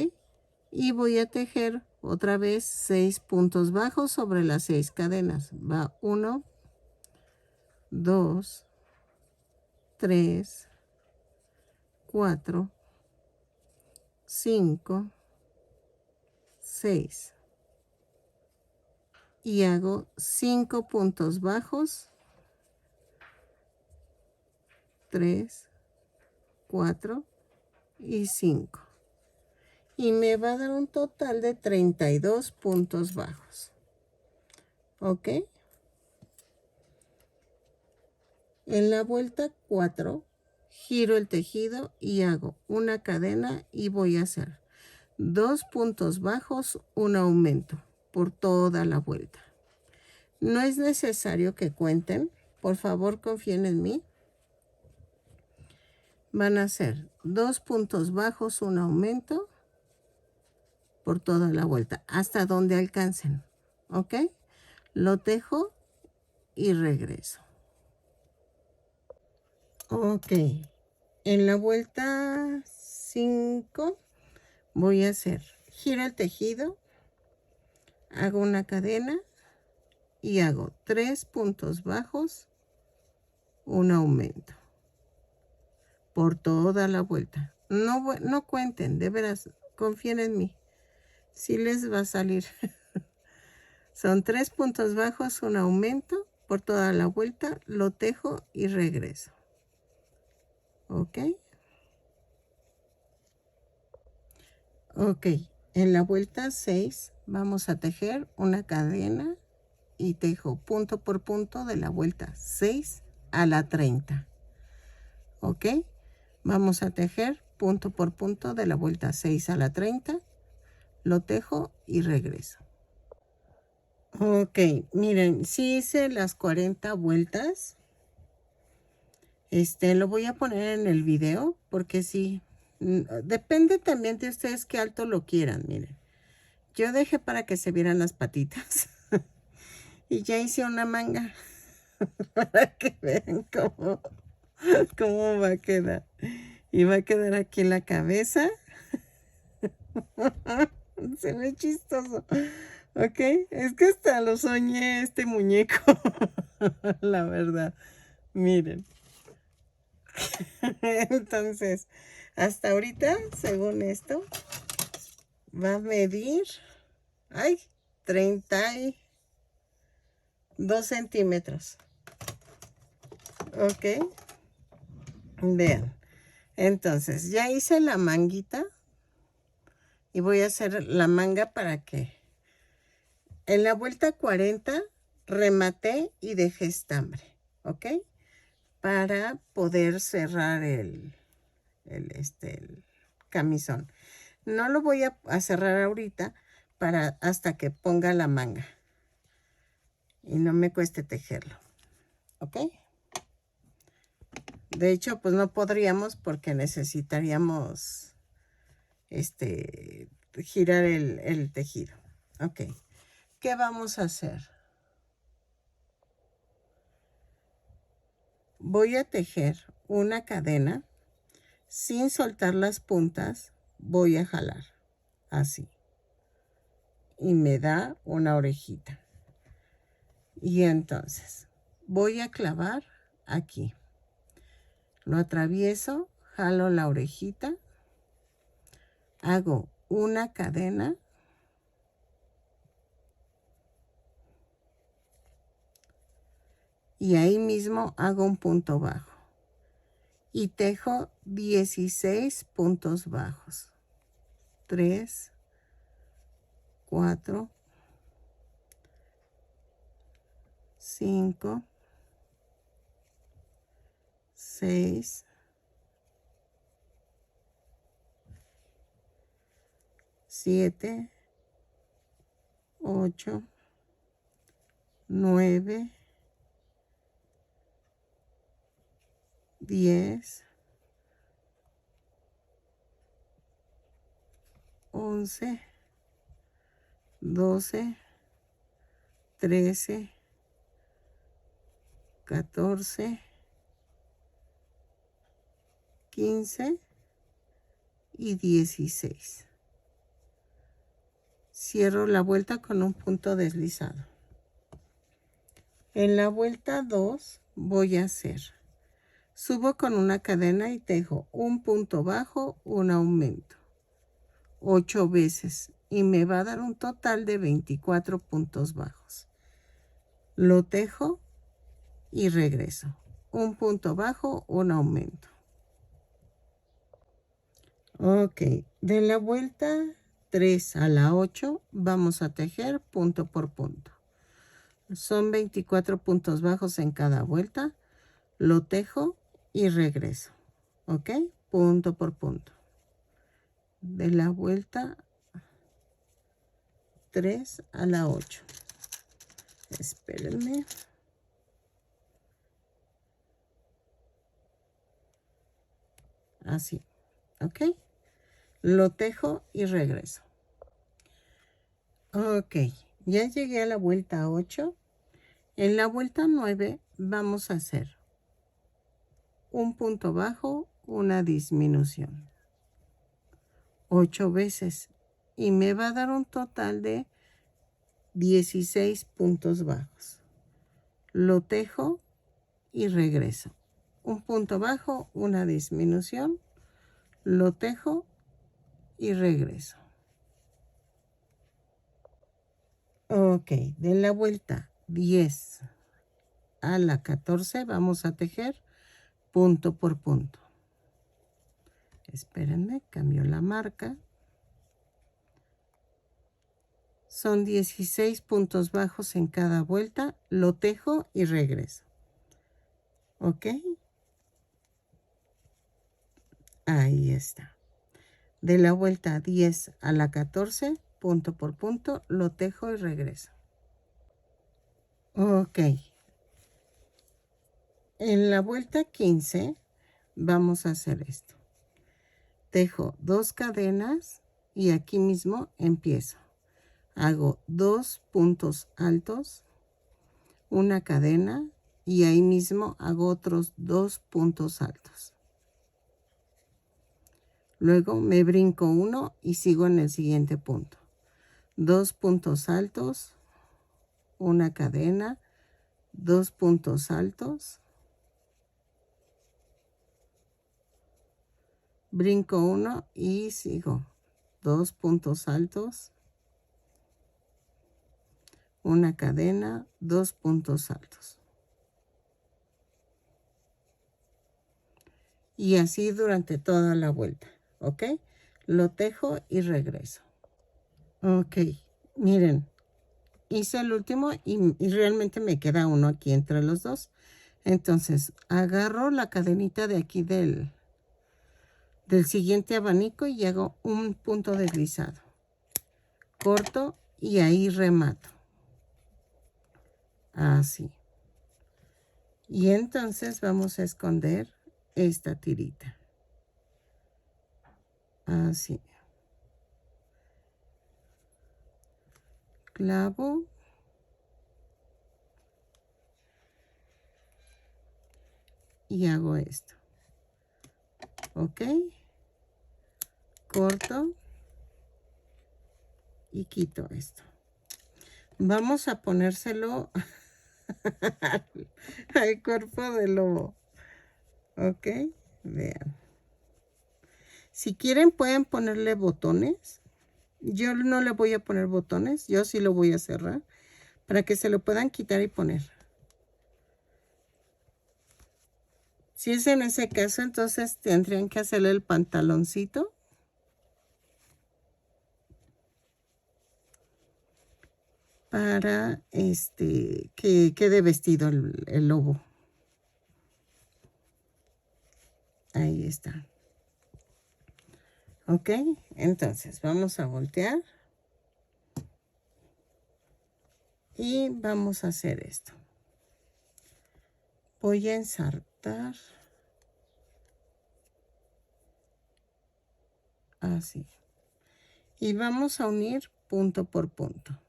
Y voy a tejer otra vez 6 puntos bajos sobre las 6 cadenas. Va 1, 2, 3, 4, 5, 6. Y hago 5 puntos bajos. 3, 4 y 5. Y me va a dar un total de 32 puntos bajos. ¿Ok? En la vuelta 4, giro el tejido y hago una cadena y voy a hacer 2 puntos bajos, un aumento por toda la vuelta. No es necesario que cuenten. Por favor, confíen en mí. Van a ser 2 puntos bajos, un aumento por toda la vuelta, hasta donde alcancen. ¿Ok? Lo tejo y regreso. Ok. En la vuelta 5 voy a hacer, giro el tejido, hago una cadena y hago 3 puntos bajos, un aumento por toda la vuelta. No cuenten, de veras, confíen en mí. Sí les va a salir. Son 3 puntos bajos, un aumento por toda la vuelta, lo tejo y regreso. ¿Ok? Ok, en la vuelta 6 vamos a tejer una cadena y tejo punto por punto de la vuelta 6 a la 30. ¿Ok? Vamos a tejer punto por punto de la vuelta 6 a la 30. Lo tejo y regreso. Ok, miren, sí hice las 40 vueltas. Lo voy a poner en el video porque sí, depende también de ustedes qué alto lo quieran, miren. Yo dejé para que se vieran las patitas y ya hice una manga para que vean cómo va a quedar. Y va a quedar aquí la cabeza. Se ve chistoso. Ok, es que hasta lo soñé este muñeco. La verdad. Miren. Entonces, hasta ahorita, según esto, va a medir, 32 centímetros. Ok. Vean. Entonces, ya hice la manguita. Y voy a hacer la manga para que en la vuelta 40 rematé y dejé estambre. ¿Ok? Para poder cerrar el camisón. No lo voy a cerrar ahorita hasta que ponga la manga. Y no me cueste tejerlo. ¿Ok? De hecho, pues no podríamos porque necesitaríamos girar el tejido. Ok. ¿Qué vamos a hacer? Voy a tejer una cadena. Sin soltar las puntas, voy a jalar. Así. Y me da una orejita. Y entonces, voy a clavar aquí. Lo atravieso, jalo la orejita. Hago una cadena. Y ahí mismo hago un punto bajo. Y tejo 16 puntos bajos. 3, 4, 5, 6, 7, 8, 9, 10, 11, 12, 13, 14, 15 y 16. Cierro la vuelta con un punto deslizado. En la vuelta 2 voy a hacer, subo con una cadena y tejo un punto bajo, un aumento, 8 veces, y me va a dar un total de 24 puntos bajos. Lo tejo y regreso, un punto bajo, un aumento. Ok, de la vuelta 3 a la 8 vamos a tejer punto por punto. Son 24 puntos bajos en cada vuelta. Lo tejo y regreso. ¿Ok? Punto por punto. De la vuelta 3 a la 8. Espérenme. Así. ¿Ok? Lo tejo y regreso. Ok. Ya llegué a la vuelta 8. En la vuelta 9 vamos a hacer un punto bajo, una disminución, 8 veces, y me va a dar un total de 16 puntos bajos. Lo tejo y regreso, un punto bajo, una disminución, lo tejo y regreso. Ok, de la vuelta 10 a la 14 vamos a tejer punto por punto. Espérenme, cambio la marca. Son 16 puntos bajos en cada vuelta. Lo tejo y regreso. ¿Ok? Ahí está. De la vuelta 10 a la 14, punto por punto, lo tejo y regreso. Ok. En la vuelta 15 vamos a hacer esto. Tejo 2 cadenas y aquí mismo empiezo. Hago 2 puntos altos, una cadena y ahí mismo hago otros 2 puntos altos. Luego me brinco uno y sigo en el siguiente punto. 2 puntos altos, una cadena, 2 puntos altos, brinco uno y sigo. 2 puntos altos, una cadena, 2 puntos altos. Y así durante toda la vuelta, ¿ok? Lo tejo y regreso. Ok, miren, hice el último y realmente me queda uno aquí entre los dos. Entonces, agarro la cadenita de aquí del siguiente abanico y hago un punto deslizado. Corto y ahí remato. Así. Y entonces vamos a esconder esta tirita. Así. Clavo. Y hago esto. ¿Ok? Corto. Y quito esto. Vamos a ponérselo al cuerpo del lobo. ¿Ok? Vean. Si quieren pueden ponerle botones. Yo no le voy a poner botones. Yo sí lo voy a cerrar para que se lo puedan quitar y poner. Si es en ese caso, entonces tendrían que hacerle el pantaloncito. Para que quede vestido el lobo. Ahí está. Ok, entonces vamos a voltear. Y vamos a hacer esto. Voy a ensartar. Así. y vamos a unir punto por punto.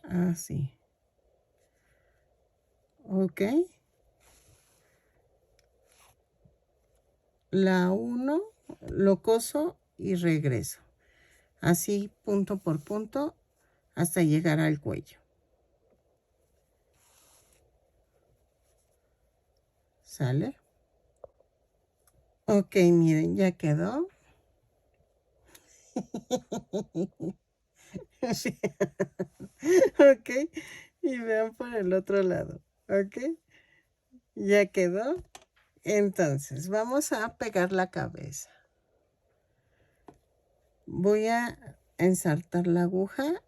Así. Ok. La uno, lo coso y regreso. Así punto por punto hasta llegar al cuello. ¿Sale? Ok, miren, ya quedó. Sí. Ok, y vean por el otro lado. Ok, ya quedó. Entonces, vamos a pegar la cabeza. Voy a ensartar la aguja.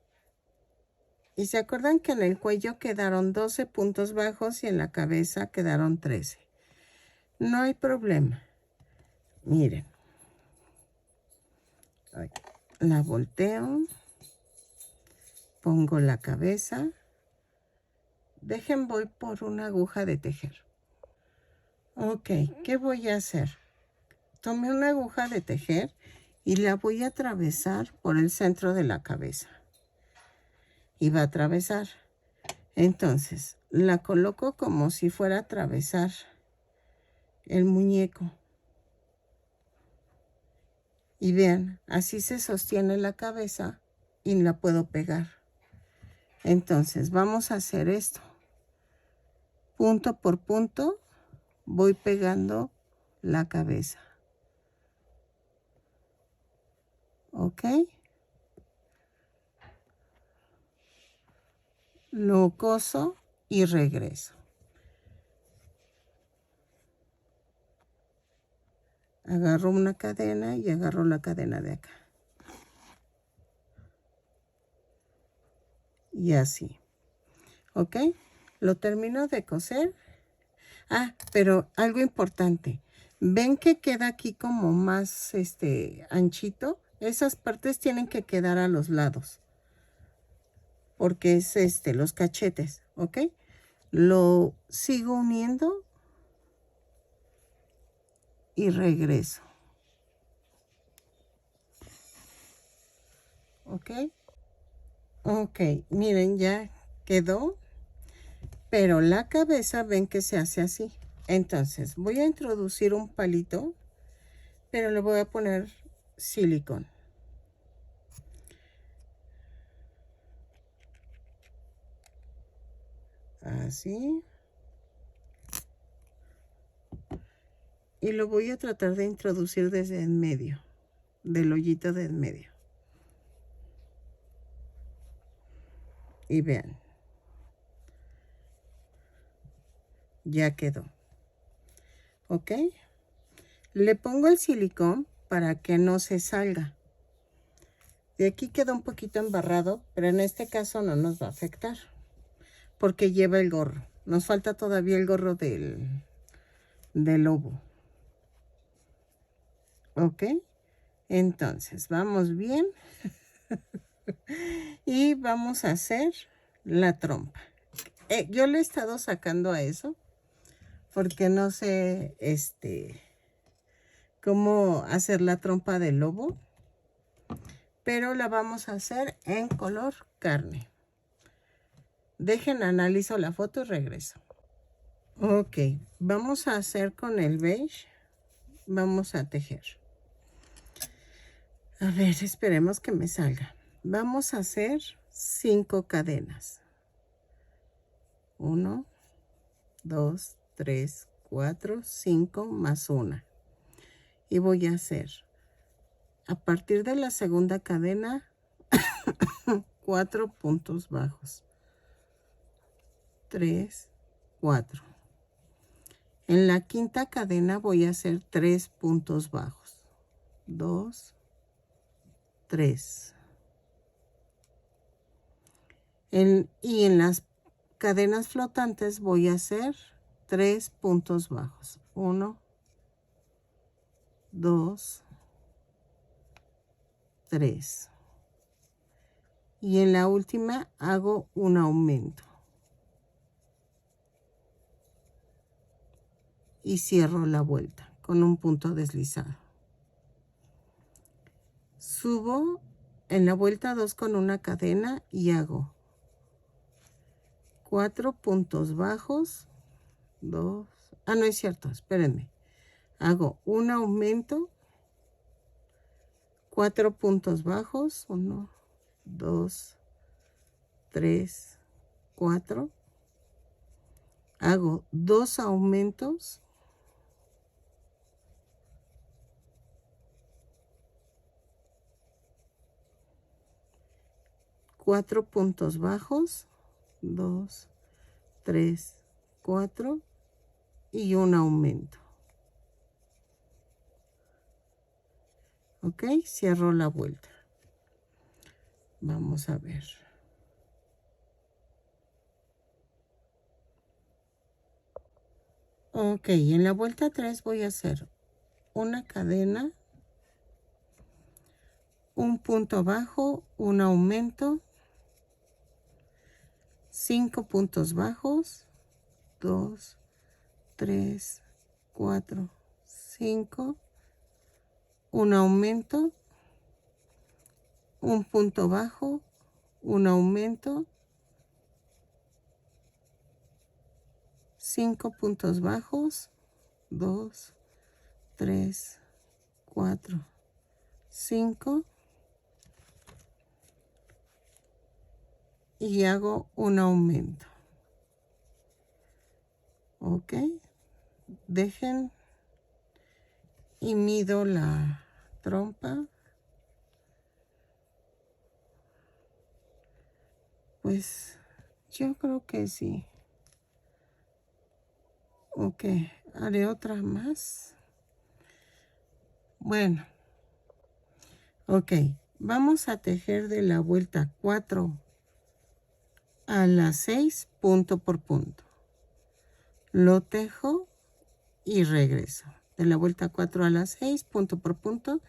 Y se acuerdan que en el cuello quedaron 12 puntos bajos y en la cabeza quedaron 13. No hay problema. Miren. La volteo. Pongo la cabeza. Dejen, voy por una aguja de tejer. Ok, ¿qué voy a hacer? Tomé una aguja de tejer y la voy a atravesar por el centro de la cabeza. Y va a atravesar. Entonces, la coloco como si fuera a atravesar el muñeco. Y vean, así se sostiene la cabeza y la puedo pegar. Entonces, vamos a hacer esto. Punto por punto voy pegando la cabeza. ¿Ok? Lo coso y regreso. Agarro una cadena y agarro la cadena de acá. Y así. ¿Ok? Lo termino de coser. Ah, pero algo importante. ¿Ven que queda aquí como más anchito? Esas partes tienen que quedar a los lados. Porque es los cachetes, ¿ok? Lo sigo uniendo y regreso. ¿Ok? Ok, miren, ya quedó. Pero la cabeza, ven que se hace así. Entonces, voy a introducir un palito, pero le voy a poner silicón. Así. Y lo voy a tratar de introducir desde en medio, del hoyito de en medio. Y vean. Ya quedó. ¿Ok? Le pongo el silicón para que no se salga. De aquí queda un poquito embarrado, pero en este caso no nos va a afectar. Porque lleva el gorro. Nos falta todavía el gorro del lobo. ¿Ok? Entonces, vamos bien. Y vamos a hacer la trompa. Yo le he estado sacando a eso. Porque no sé, cómo hacer la trompa del lobo. Pero la vamos a hacer en color carne. Dejen, analizo la foto y regreso. Ok, vamos a hacer con el beige. Vamos a tejer. A ver, esperemos que me salga. Vamos a hacer 5 cadenas. 1, 2, 3, 4, 5 más 1. Y voy a hacer, a partir de la segunda cadena, 4 puntos bajos. 3, 4. En la quinta cadena voy a hacer 3 puntos bajos. 2, 3. Y en las cadenas flotantes voy a hacer 3 puntos bajos. 1, 2, 3. Y en la última hago un aumento. y cierro la vuelta con un punto deslizado. Subo en la vuelta 2 con una cadena y hago 4 puntos bajos, 2, no es cierto, espérenme. Hago un aumento, 4 puntos bajos, 1, 2, 3, 4. Hago 2 aumentos, 4 puntos bajos, 2, 3, 4 y un aumento. Ok, cierro la vuelta. Vamos a ver. Ok, en la vuelta 3 voy a hacer una cadena, un punto bajo, un aumento, 5 puntos bajos, 2, 3, 4, 5, un aumento, un punto bajo, un aumento, 5 puntos bajos, 2, 3, 4, 5 y hago un aumento. Ok, dejen y mido la trompa. Pues yo creo que sí. Ok, haré otra más. Bueno, ok, vamos a tejer de la vuelta 4 a la 6 punto por punto. Lo tejo y regreso. De la vuelta 4 a la 6 punto por punto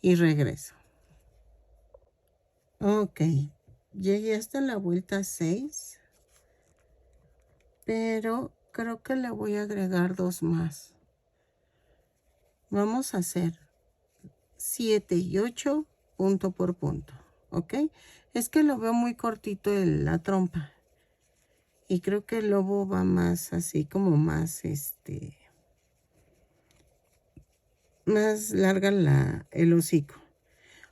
y regreso. Ok, llegué hasta la vuelta 6, pero creo que le voy a agregar 2 más. Vamos a hacer 7 y 8 punto por punto. Ok, es que lo veo muy cortito la trompa y creo que el lobo va más así como más más larga el hocico.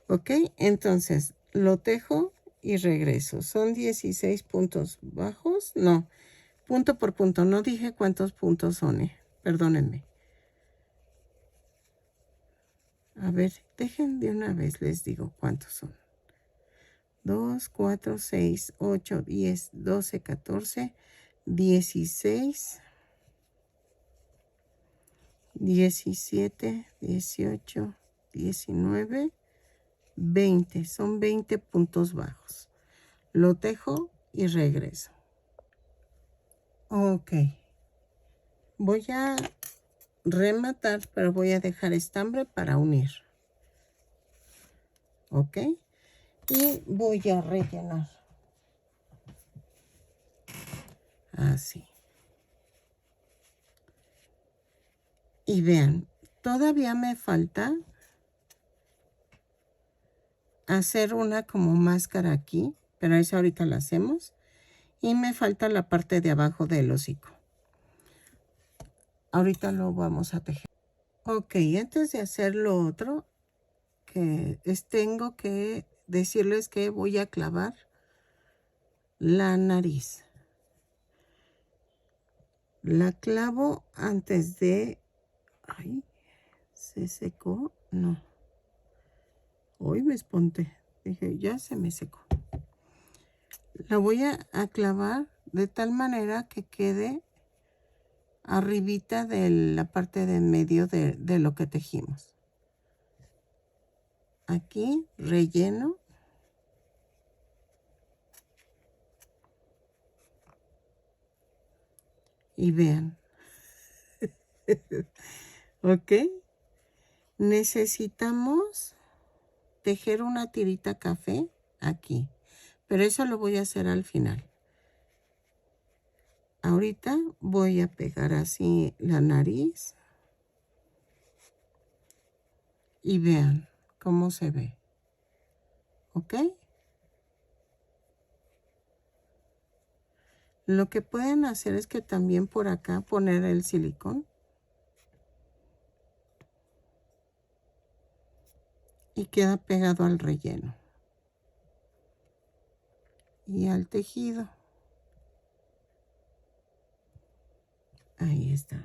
Ok, entonces lo tejo y regreso. Son 16 puntos bajos. No, punto por punto. No dije cuántos puntos son. Perdónenme. A ver, dejen de una vez, les digo cuántos son. 2, 4, 6, 8, 10, 12, 14, 16, 17, 18, 19, 20. Son 20 puntos bajos. Lo tejo y regreso. Ok. Voy a rematar, pero voy a dejar estambre para unir. Ok. Y voy a rellenar. Así. Y vean, todavía me falta hacer una como máscara aquí, pero eso ahorita la hacemos. Y me falta la parte de abajo del hocico. Ahorita lo vamos a tejer. Ok, antes de hacer lo otro, tengo que decirles que voy a clavar la nariz. La clavo antes de... Ay, ¿se secó? No. Hoy me espanté. Dije, ya se me secó. La voy a clavar de tal manera que quede arribita de la parte de en medio de lo que tejimos. Aquí relleno. Y vean. Ok. Necesitamos tejer una tirita café aquí. Pero eso lo voy a hacer al final. Ahorita voy a pegar así la nariz. Y vean cómo se ve. ¿Ok? Lo que pueden hacer es que también por acá poner el silicón. Y queda pegado al relleno. Y al tejido. Ahí está.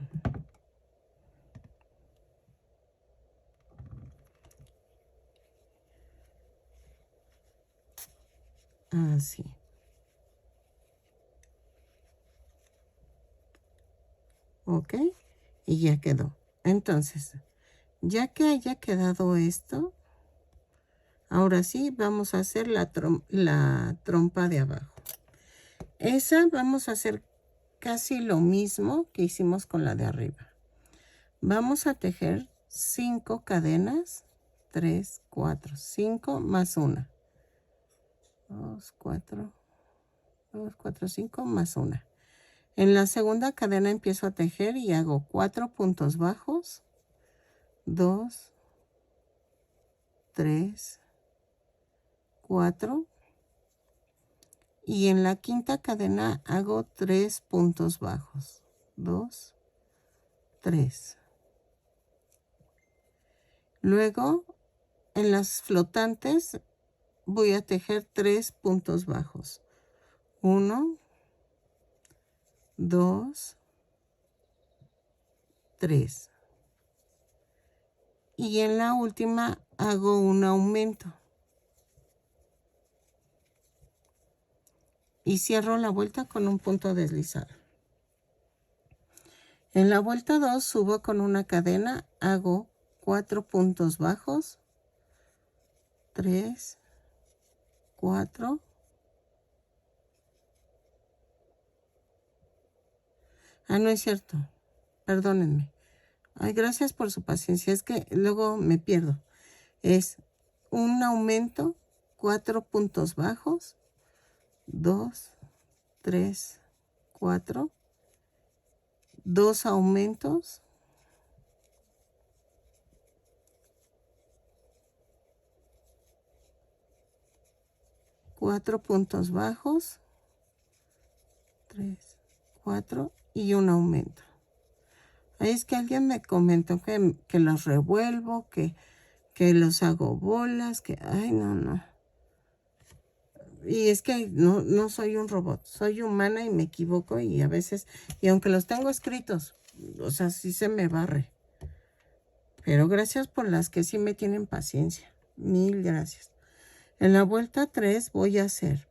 Así. ¿Ok? Y ya quedó. Entonces, ya que haya quedado esto, ahora sí vamos a hacer la trompa de abajo. Esa vamos a hacer casi lo mismo que hicimos con la de arriba. Vamos a tejer 5 cadenas. 3, 4, 5 más 1. 2, 4, 2, 4, 5 más 1. En la segunda cadena empiezo a tejer y hago 4 puntos bajos. 2, 3, 4. Y en la quinta cadena hago 3 puntos bajos. 2, 3. Luego, en las flotantes voy a tejer 3 puntos bajos. 1, 2, 3. Y en la última hago un aumento. Y cierro la vuelta con un punto deslizado. En la vuelta 2 subo con una cadena, hago 4 puntos bajos. 3, 4. Ah, no es cierto. Perdónenme. Ay, gracias por su paciencia. Es que luego me pierdo. Es un aumento, 4 puntos bajos. 2, 3, 4. 2 aumentos. 4 puntos bajos. 3, 4 y un aumento. Ahí es que alguien me comentó que los revuelvo, que los hago bolas, que... Ay, no. Y es que no soy un robot, soy humana y me equivoco y a veces... Y aunque los tengo escritos, o sea, sí se me barre. Pero gracias por las que sí me tienen paciencia. Mil gracias. En la vuelta 3 voy a hacer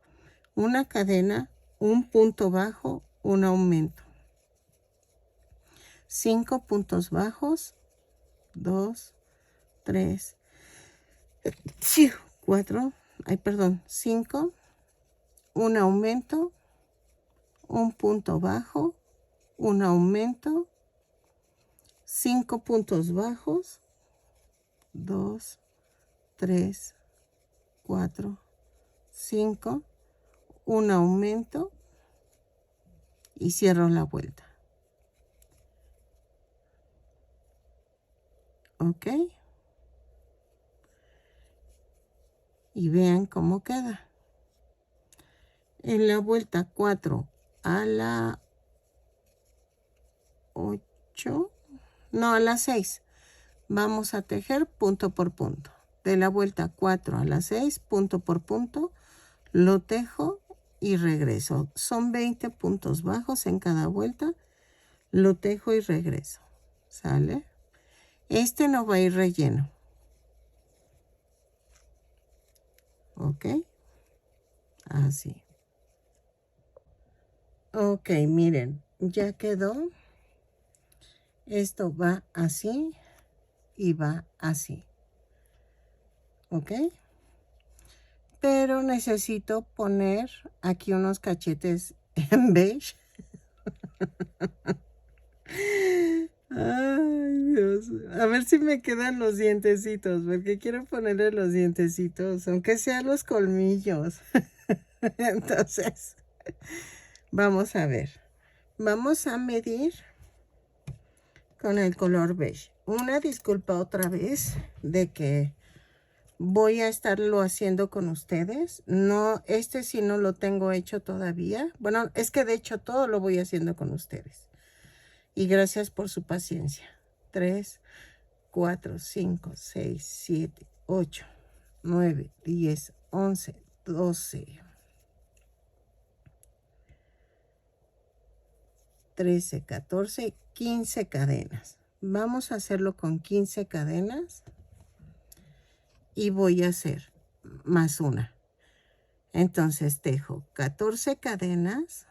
una cadena, un punto bajo, un aumento. 5 puntos bajos. 2, 3, 4. Ay, perdón. 5. Un aumento. Un punto bajo. Un aumento. 5 puntos bajos. 2, 3, 4, 5. Un aumento. Y cierro la vuelta. ¿Ok? Y vean cómo queda. En la vuelta 4 a la 8, no, a la 6, vamos a tejer punto por punto. De la vuelta 4 a la 6, punto por punto, lo tejo y regreso. Son 20 puntos bajos en cada vuelta. Lo tejo y regreso. ¿Sale? Este no va a ir relleno. ¿Ok? Así. Ok, miren, ya quedó. Esto va así y va así. ¿Ok? Pero necesito poner aquí unos cachetes en beige. Ay, Dios. A ver si me quedan los dientecitos, porque quiero ponerle los dientecitos, aunque sean los colmillos. Entonces, vamos a ver. Vamos a medir con el color beige. Una disculpa otra vez de que voy a estarlo haciendo con ustedes. No, este sí no lo tengo hecho todavía. Bueno, es que de hecho todo lo voy haciendo con ustedes. Y gracias por su paciencia. 3, 4, 5, 6, 7, 8, 9, 10, 11, 12, 13, 14, 15 cadenas. Vamos a hacerlo con 15 cadenas. Y voy a hacer más una. Entonces tejo 14 cadenas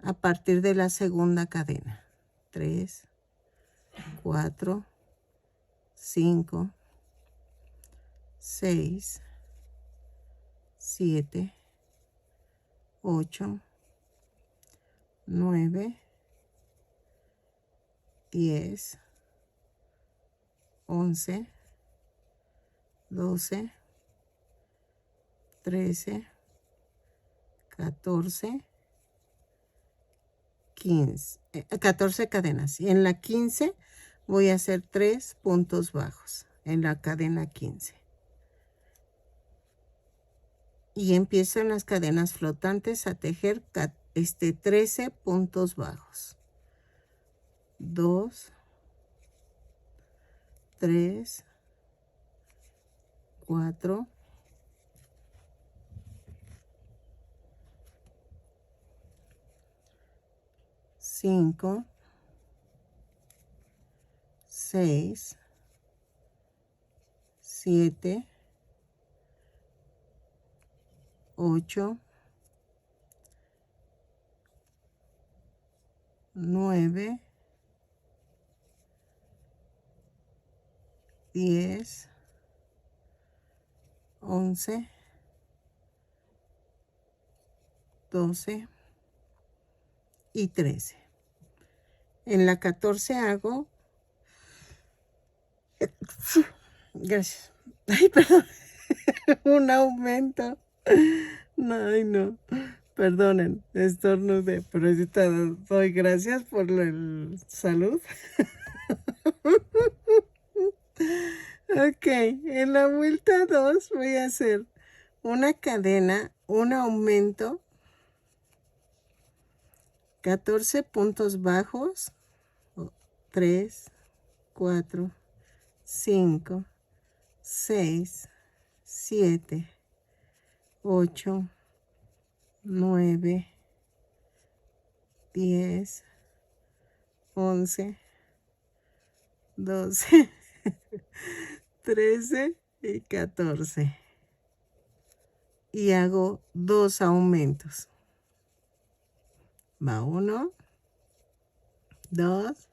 a partir de la segunda cadena. 3, 4, 5, 6, 7, 8, 9, 10, 11, 12, 13, 14, 15, 14 cadenas. Y en la 15 voy a hacer 3 puntos bajos en la cadena 15. Y empiezo en las cadenas flotantes a tejer 13 puntos bajos. 2, 3, 4, 5, 6, 7, 8, 9, 10, 11, 12 y 13. En la 14 hago... Gracias. Ay, perdón. Un aumento. No, ay, no. Perdonen, estornudé, pero ahorita doy gracias por el salud. Ok, en la vuelta 2 voy a hacer una cadena, un aumento, 14 puntos bajos, 3, 4, 5, 6, 7, 8, 9, 10, 11, 12, 13 y 14. Y hago 2 aumentos. Va 1, 2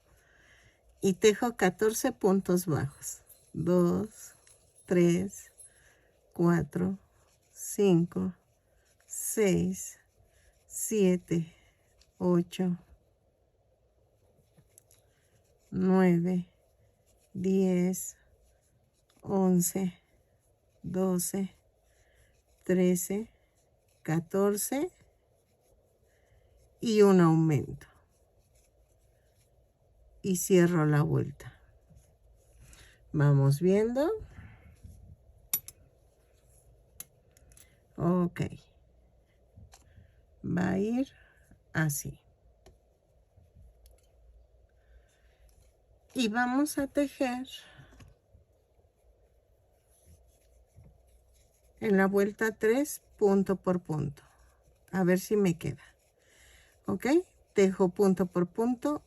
y tejo 14 puntos bajos. 2, 3, 4, 5, 6, 7, 8, 9, 10, 11, 12, 13, 14 y un aumento. Y cierro la vuelta. Vamos viendo. Ok. Va a ir así. Y vamos a tejer en la vuelta 3 punto por punto. A ver si me queda. Ok. Tejo punto por punto.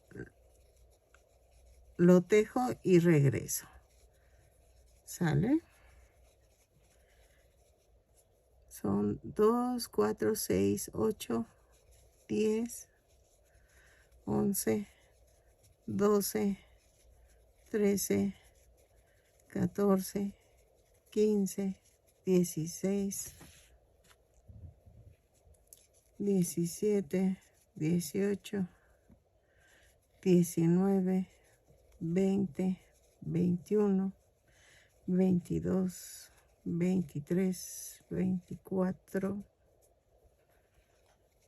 Lo tejo y regreso. ¿Sale? Son 2, 4, 6, 8, 10, 11, 12, 13, 14, 15, 16, 17, 18, 19, 20, 21, 22, 23, 24,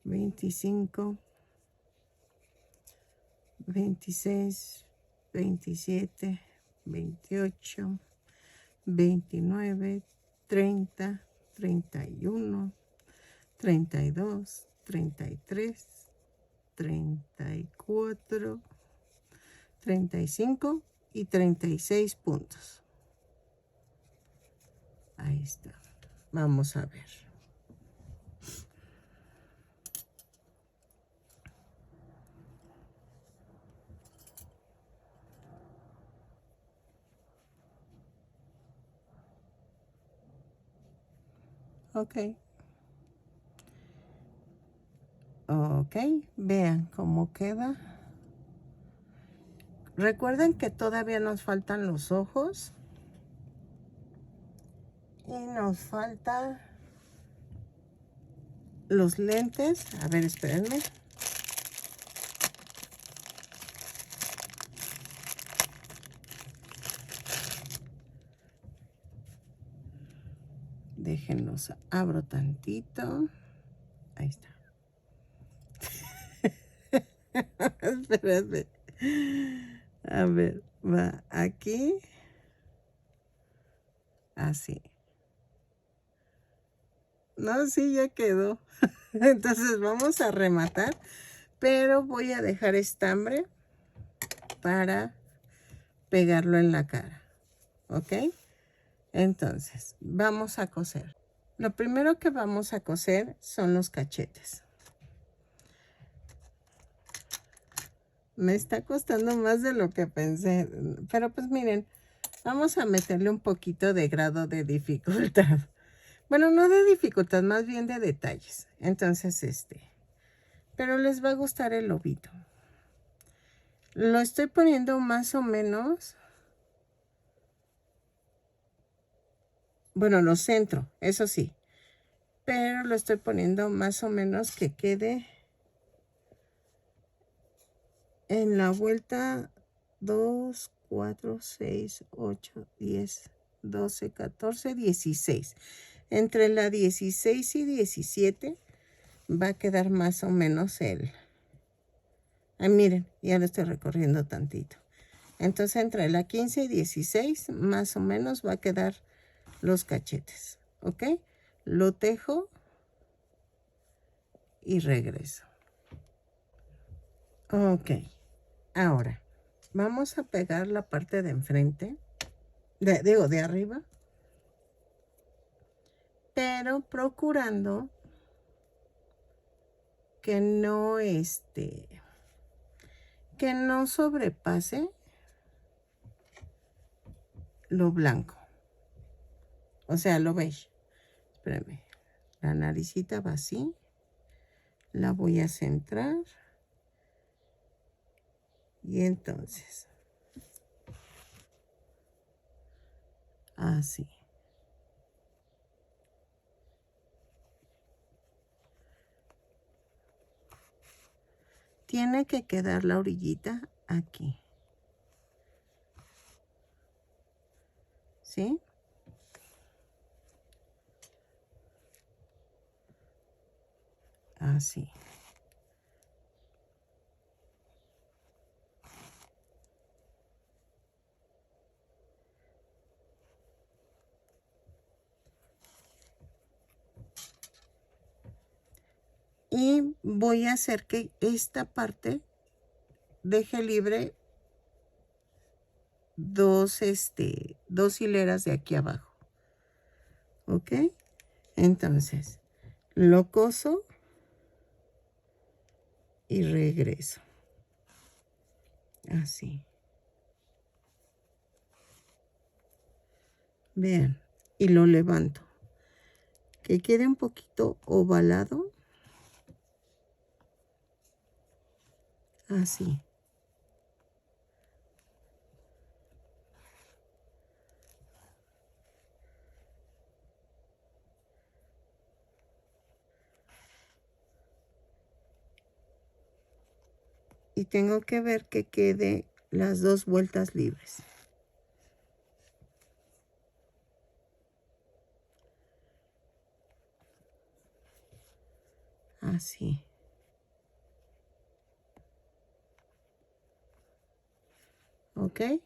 25, 26, 27, 28, 29, 30, 31, 32, 33, 34, 35 y 36 puntos. Ahí está. Vamos a ver. Ok. Ok, vean cómo queda. Recuerden que todavía nos faltan los ojos. Y nos faltan los lentes. A ver, espérenme. Déjenlos, abro tantito. Ahí está. Espérate. A ver, va aquí. Así. No, sí, ya quedó. Entonces vamos a rematar. Pero voy a dejar estambre para pegarlo en la cara. ¿Ok? Entonces, vamos a coser. Lo primero que vamos a coser son los cachetes. Me está costando más de lo que pensé. Pero pues miren, vamos a meterle un poquito de grado de dificultad. Bueno, no de dificultad, más bien de detalles. Entonces, pero les va a gustar el lobito. Lo estoy poniendo más o menos. Bueno, lo centro, eso sí. Pero lo estoy poniendo más o menos que quede en la vuelta 2, 4, 6, 8, 10, 12, 14, 16. Entre la 16 y 17 va a quedar más o menos el... Ah, miren, ya lo estoy recorriendo tantito. Entonces entre la 15 y 16 más o menos va a quedar los cachetes. ¿Ok? Lo tejo y regreso. Ok. Ahora, vamos a pegar la parte de enfrente. Digo, de arriba. Pero procurando que no que no sobrepase lo blanco, o sea, lo beige. Espérenme, la naricita va así, la voy a centrar y entonces así. Tiene que quedar la orillita aquí, ¿sí? Así. Y voy a hacer que esta parte deje libre dos hileras de aquí abajo. ¿Ok? Entonces, lo coso y regreso. Así. Vean. Y lo levanto. Que quede un poquito ovalado. Así. Y tengo que ver que quede las dos vueltas libres. Así. ¿Ok?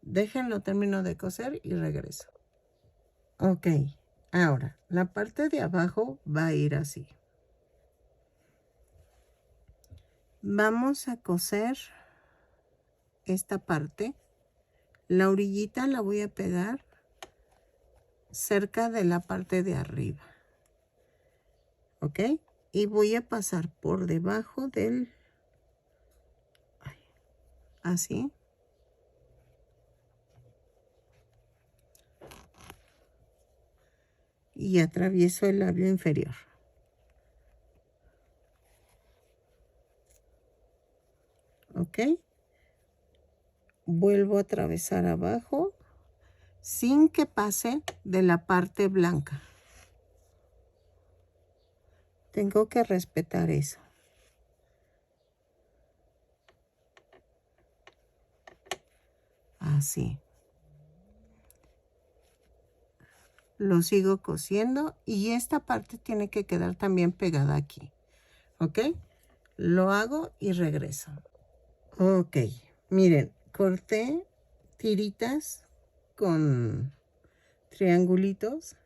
Déjenlo, termino de coser y regreso. Ok, ahora la parte de abajo va a ir así. Vamos a coser esta parte. La orillita la voy a pegar cerca de la parte de arriba. ¿Ok? Y voy a pasar por debajo del... así. Y atravieso el labio inferior. ¿Ok? Vuelvo a atravesar abajo sin que pase de la parte blanca. Tengo que respetar eso. Así. Lo sigo cosiendo y esta parte tiene que quedar también pegada aquí. ¿Ok? Lo hago y regreso. Ok, miren, corté tiritas con triangulitos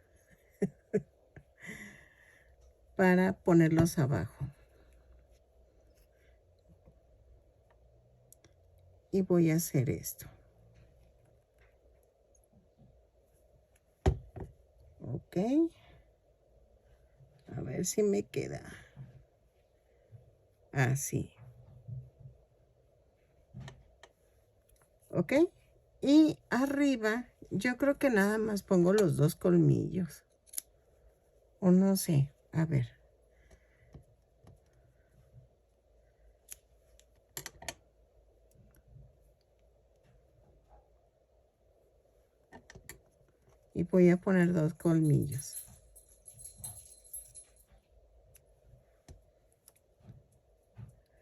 para ponerlos abajo. Y voy a hacer esto. Ok. A ver si me queda. Así. Ok. Y arriba, yo creo que nada más pongo los 2 colmillos. O no sé. A ver. Y voy a poner 2 colmillos.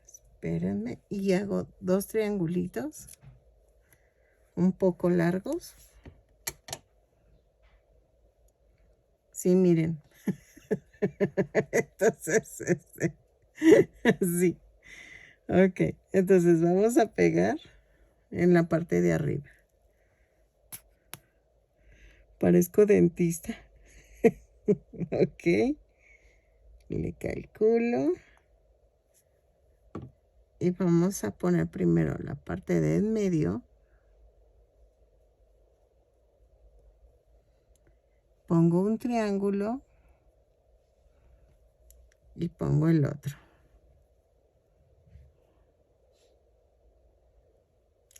Espérenme. Y hago 2 triangulitos. Un poco largos. Sí, miren. Entonces, sí. Ok, entonces vamos a pegar en la parte de arriba. Parezco dentista. Ok. Le calculo. Y vamos a poner primero la parte de en medio. Pongo un triángulo. Y pongo el otro.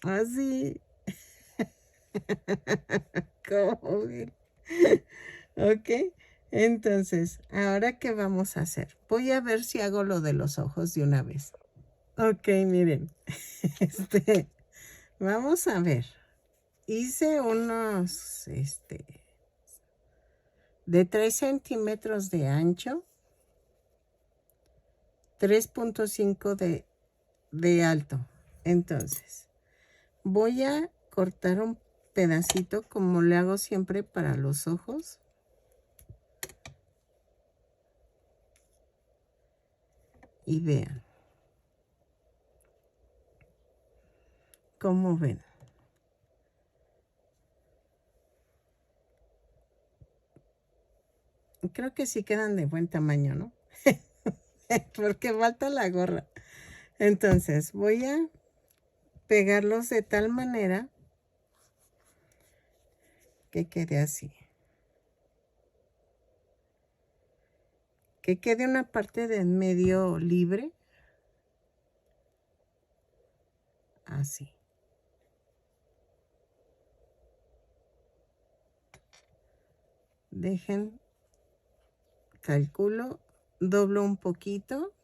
Así. ¿Cómo ven? Ok. Entonces, ¿ahora qué vamos a hacer? Voy a ver si hago lo de los ojos de una vez. Ok, miren. Vamos a ver. Hice unos, de 3 centímetros de ancho, 3.5 de alto. Entonces, voy a cortar un pedacito como le hago siempre para los ojos. Y vean. ¿Cómo ven? Creo que sí quedan de buen tamaño, ¿no? Porque falta la gorra. Entonces, voy a pegarlos de tal manera que quede así. Que quede una parte de en medio libre. Así. Dejen, calculo, doblo un poquito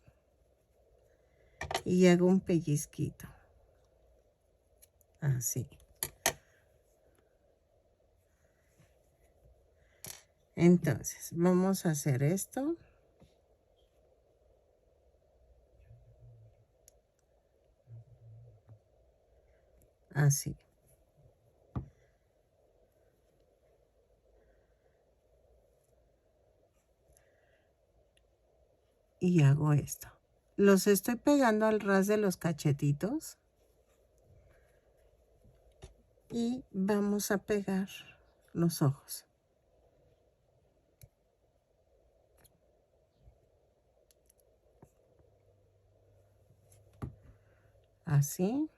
y hago un pellizquito. Así. Entonces, vamos a hacer esto. Así. Y hago esto. Los estoy pegando al ras de los cachetitos. y vamos a pegar los ojos. Así.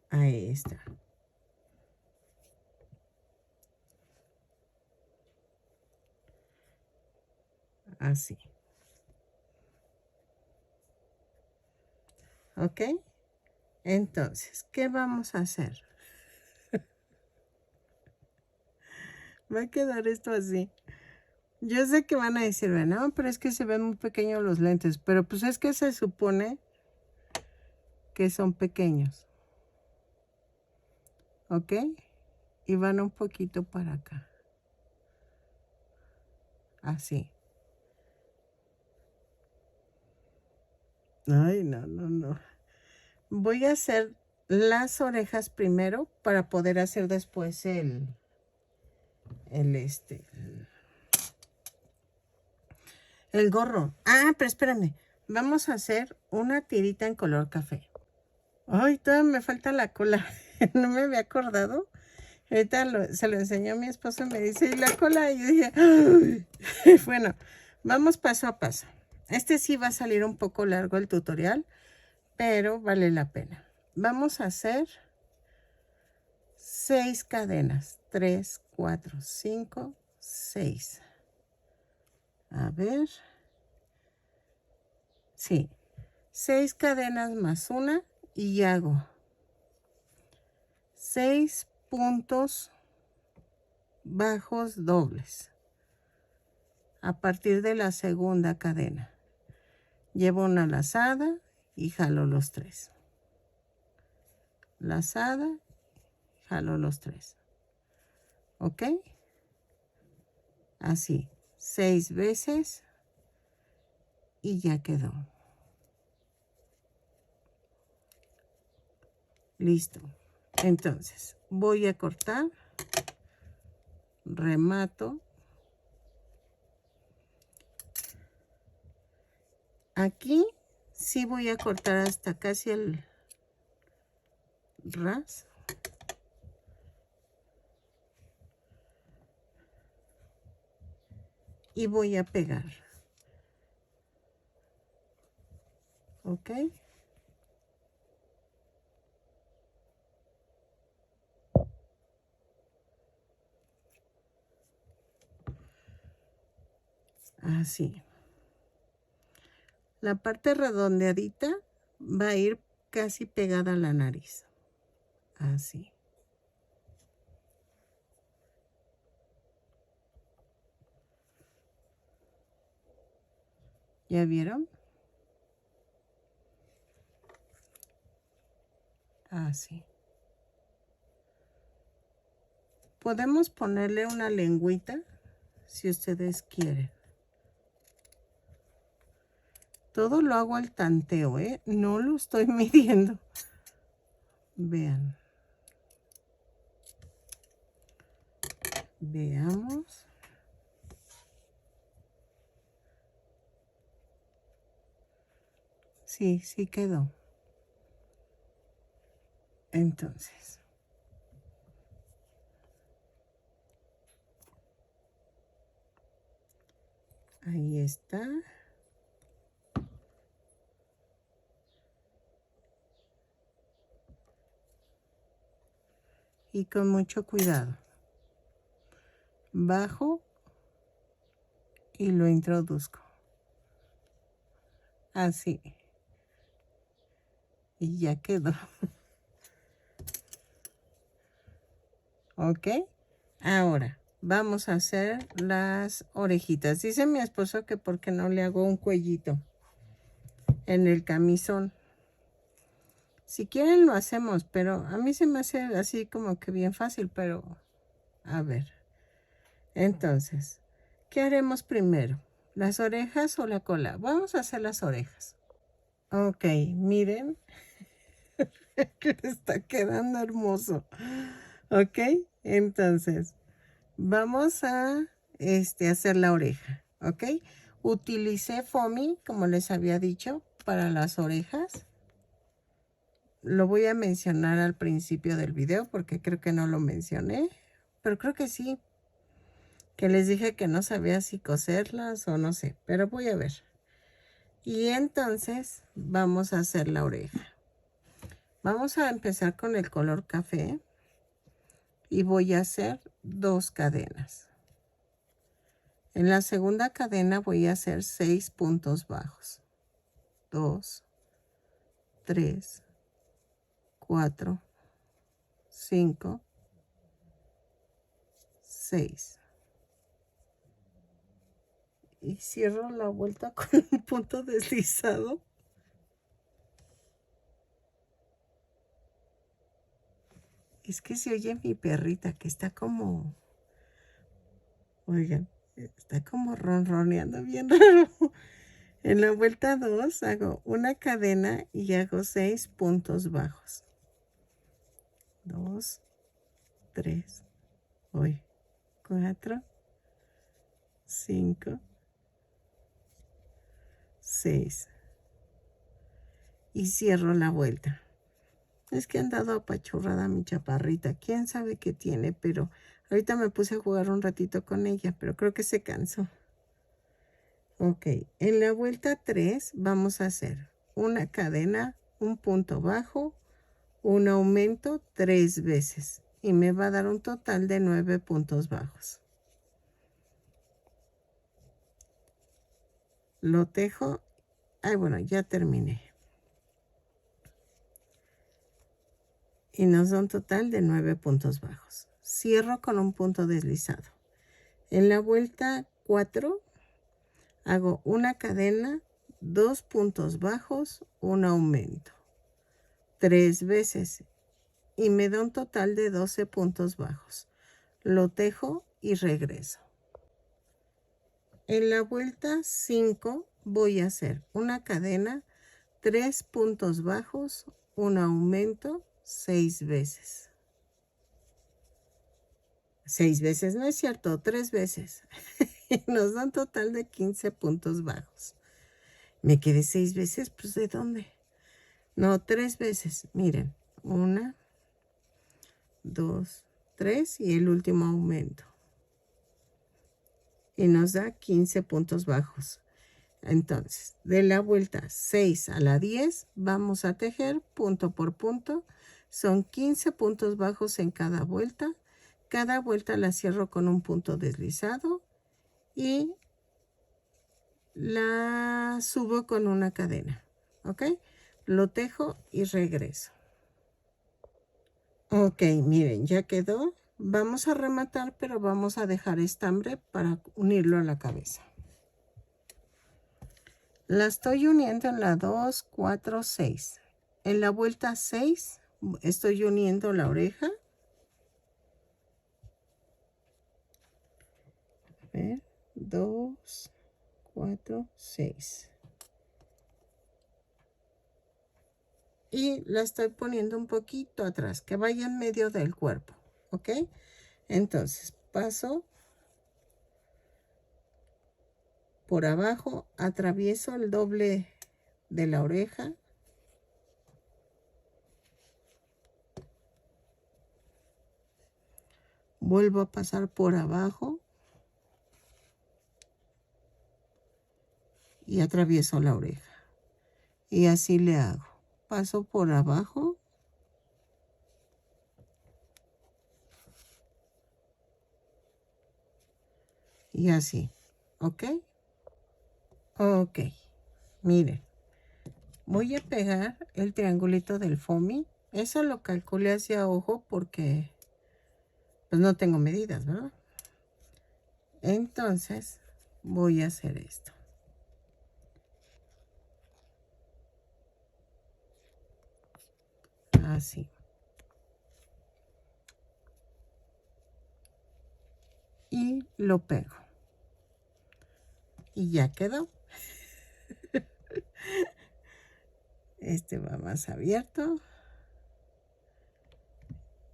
Ahí está. Así. ¿Ok? Entonces, ¿qué vamos a hacer? Va a quedar esto así. Yo sé que van a decirme, no, pero es que se ven muy pequeños los lentes. Pero pues es que se supone que son pequeños. ¿Ok? Y van un poquito para acá. Así. Ay, no, no, no. Voy a hacer las orejas primero para poder hacer después el gorro. Ah, pero espérame. Vamos a hacer una tirita en color café. Ay, todavía me falta la cola. No me había acordado. Ahorita se lo enseñó a mi esposo y me dice, ¿y la cola? Y yo dije, ¡ay! Bueno, vamos paso a paso. Este sí va a salir un poco largo el tutorial, pero vale la pena. Vamos a hacer 6 cadenas. 3, 4, 5, 6. A ver. Sí. 6 cadenas más una y hago 6 puntos bajos dobles a partir de la segunda cadena. Llevo una lazada y jalo los 3. Lazada, jalo los 3. ¿Ok? Así, 6 veces y ya quedó. Listo. Entonces, voy a cortar, remato. Aquí sí voy a cortar hasta casi el ras. Y voy a pegar. ¿Ok? Así. La parte redondeadita va a ir casi pegada a la nariz. Así. ¿Ya vieron? Así. Podemos ponerle una lengüita si ustedes quieren. Todo lo hago al tanteo, ¿eh? No lo estoy midiendo. Vean. Veamos. Sí, sí quedó. Entonces. Ahí está. Y con mucho cuidado. Bajo y lo introduzco. Así. Y ya quedó. ¿Ok? Ahora vamos a hacer las orejitas. Dice mi esposo que porque no le hago un cuellito en el camisón. Si quieren lo hacemos, pero a mí se me hace así como que bien fácil, pero a ver. Entonces, ¿qué haremos primero? ¿Las orejas o la cola? Vamos a hacer las orejas. Ok, miren. Que le está quedando hermoso. Ok, entonces Vamos a hacer la oreja, ¿ok? Utilicé foamy, como les había dicho, para las orejas. Lo voy a mencionar al principio del video porque creo que no lo mencioné, pero creo que sí, que les dije que no sabía si coserlas o no sé, pero voy a ver. Y entonces vamos a hacer la oreja. Vamos a empezar con el color café y voy a hacer 2 cadenas. En la segunda cadena voy a hacer 6 puntos bajos. 2, 3, 4, 5, 6. Y cierro la vuelta con un punto deslizado. Es que se oye mi perrita que está como, oigan, está como ronroneando bien raro. En la vuelta 2 hago una cadena y hago 6 puntos bajos. 2, 3, 4, 5, 6. Y cierro la vuelta. Es que han dado apachurrada a mi chaparrita. Quién sabe qué tiene, pero ahorita me puse a jugar un ratito con ella, pero creo que se cansó. Ok, en la vuelta 3 vamos a hacer una cadena, un punto bajo, un aumento 3 veces. Y me va a dar un total de 9 puntos bajos. Lo tejo. Ay, bueno, ya terminé. Y nos da un total de 9 puntos bajos. Cierro con un punto deslizado. En la vuelta 4 hago una cadena, 2 puntos bajos, un aumento. 3 veces. Y me da un total de 12 puntos bajos. Lo tejo y regreso. En la vuelta 5 voy a hacer una cadena, 3 puntos bajos, un aumento, 6 veces. 6 veces, no es cierto, 3 veces. Y nos da un total de 15 puntos bajos. Me quedé 6 veces, pues ¿de dónde? No, 3 veces. Miren, 1, 2, 3 y el último aumento. Y nos da 15 puntos bajos. Entonces, de la vuelta 6 a la 10, vamos a tejer punto por punto. Son 15 puntos bajos en cada vuelta. Cada vuelta la cierro con un punto deslizado y la subo con una cadena. ¿Ok? Lo tejo y regreso. Ok, miren, ya quedó. Vamos a rematar, pero vamos a dejar estambre para unirlo a la cabeza. La estoy uniendo en la 2, 4, 6. En la vuelta 6 estoy uniendo la oreja. A ver, 2, 4, 6. Y la estoy poniendo un poquito atrás, que vaya en medio del cuerpo. ¿Ok? Entonces, paso por abajo, atravieso el doble de la oreja. Vuelvo a pasar por abajo y atravieso la oreja. Y así le hago. Paso por abajo. Y así. ¿Ok? Ok. Miren. Voy a pegar el triangulito del foamy. Eso lo calculé hacia ojo porque pues no tengo medidas, ¿verdad? Entonces voy a hacer esto. Así. Y lo pego. Y ya quedó. Este va más abierto.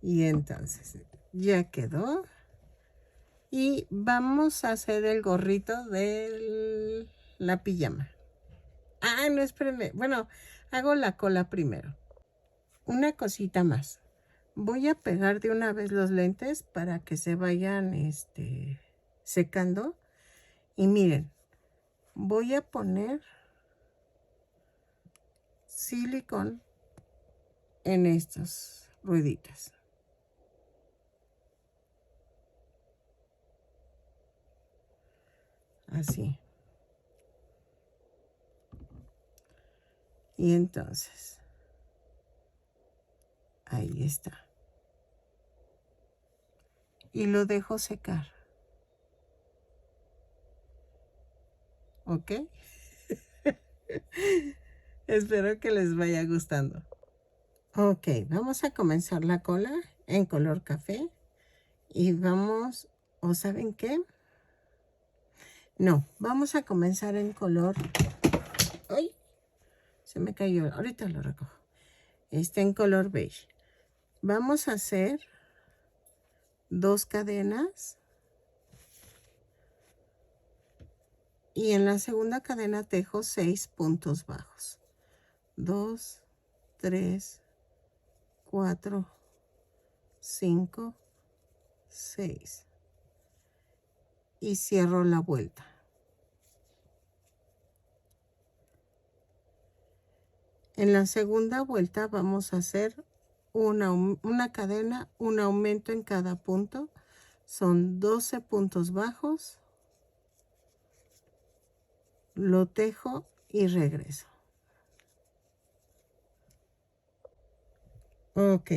Y entonces ya quedó. Y vamos a hacer el gorrito de la pijama. Ah, no, espérenme. Bueno, hago la cola primero. Una cosita más. Voy a pegar de una vez los lentes para que se vayan secando. Y miren, voy a poner silicón en estas rueditas. Así. Y entonces, ahí está. Y lo dejo secar. ¿Ok? Espero que les vaya gustando. Ok, vamos a comenzar la cola en color café. Y vamos, ¿o saben qué? No, vamos a comenzar en color... ¡Ay! Se me cayó, ahorita lo recojo. En color beige. Vamos a hacer 2 cadenas. Y en la segunda cadena tejo 6 puntos bajos. 2, 3, 4, 5, 6. Y cierro la vuelta. En la segunda vuelta vamos a hacer una cadena, un aumento en cada punto. Son 12 puntos bajos. Lo tejo y regreso. Ok.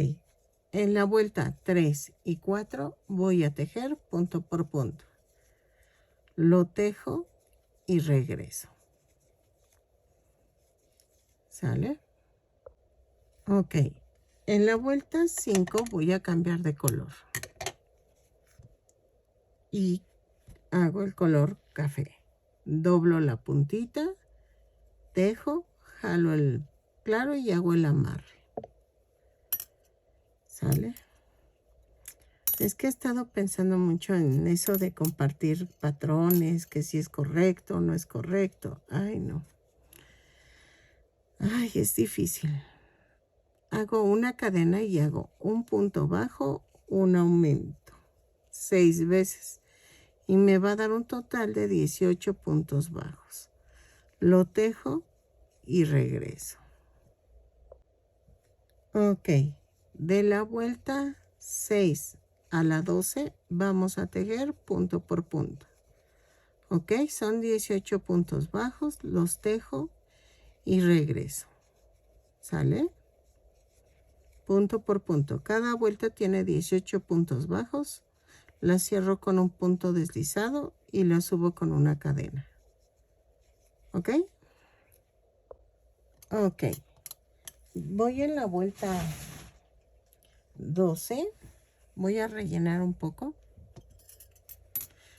En la vuelta 3 y 4 voy a tejer punto por punto. Lo tejo y regreso. ¿Sale? Ok. En la vuelta 5 voy a cambiar de color. Y hago el color café. Doblo la puntita, tejo, jalo el claro y hago el amarre. ¿Sale? Es que he estado pensando mucho en eso de compartir patrones, que si es correcto o no es correcto. Ay, no. Ay, es difícil. Hago una cadena y hago un punto bajo, un aumento. 6 veces. Y me va a dar un total de 18 puntos bajos. Lo tejo y regreso. Ok. De la vuelta 6 a la 12 vamos a tejer punto por punto. Ok, son 18 puntos bajos, los tejo y regreso. ¿Sale? Punto por punto. Cada vuelta tiene 18 puntos bajos. La cierro con un punto deslizado y la subo con una cadena. ¿Ok? Ok. Voy en la vuelta 12. Voy a rellenar un poco.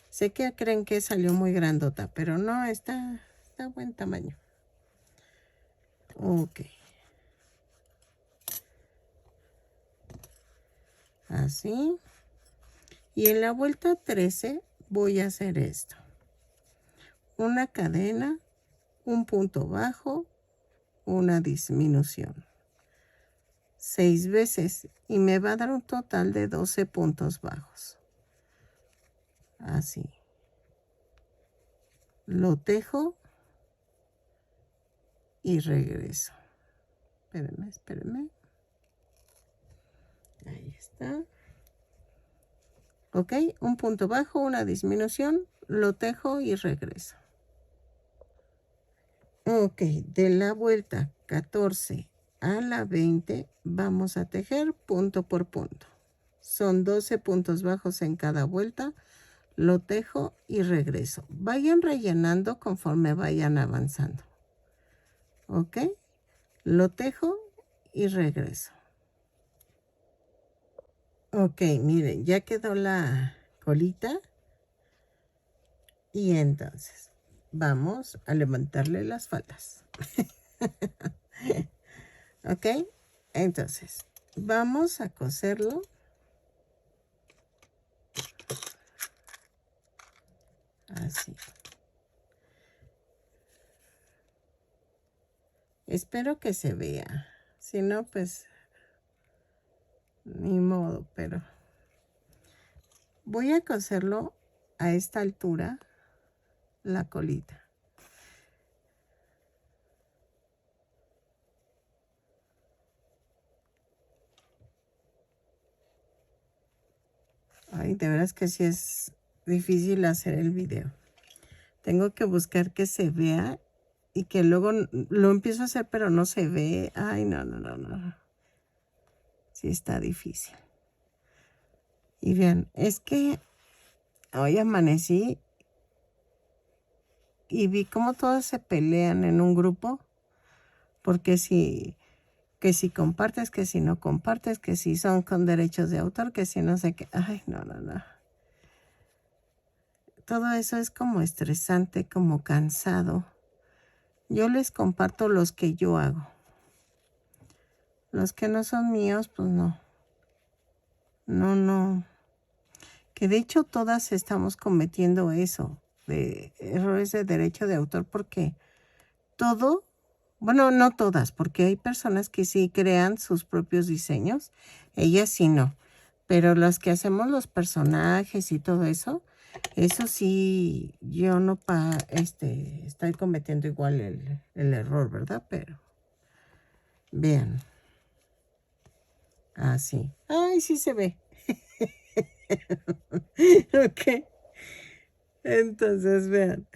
Sé que creen que salió muy grandota, pero no, está buen tamaño. Ok. Así. Y en la vuelta 13 voy a hacer esto. Una cadena, un punto bajo, una disminución. 6 veces y me va a dar un total de 12 puntos bajos. Así. Lo tejo y regreso. Espérenme, espérenme. Ahí está. Ok, un punto bajo, una disminución, lo tejo y regreso. Ok, de la vuelta 14 a la 20 vamos a tejer punto por punto. Son 12 puntos bajos en cada vuelta. Lo tejo y regreso. Vayan rellenando conforme vayan avanzando. Ok, lo tejo y regreso. Ok, miren, ya quedó la colita. Y entonces vamos a levantarle las faldas. Ok, entonces vamos a coserlo Así. Espero que se vea. Si no, pues ni modo, pero voy a coserlo a esta altura, la colita. Ay, de veras que sí es difícil hacer el video. Tengo que buscar que se vea y que luego lo empiezo a hacer, pero no se ve. Ay, no. Sí está difícil. Y vean, es que hoy amanecí y vi cómo todas se pelean en un grupo. Porque que si compartes, que si no compartes, que si son con derechos de autor, que si no sé qué. Ay, no. Todo eso es como estresante, como cansado. Yo les comparto los que yo hago. Los que no son míos, pues no. No. Que de hecho todas estamos cometiendo eso, de errores de derecho de autor, porque todo, bueno, no todas, porque hay personas que sí crean sus propios diseños, ellas sí no. Pero las que hacemos los personajes y todo eso sí, yo no estoy cometiendo igual el error, ¿verdad? Pero, vean. Así. Ay, sí se ve. Ok. Entonces, vean.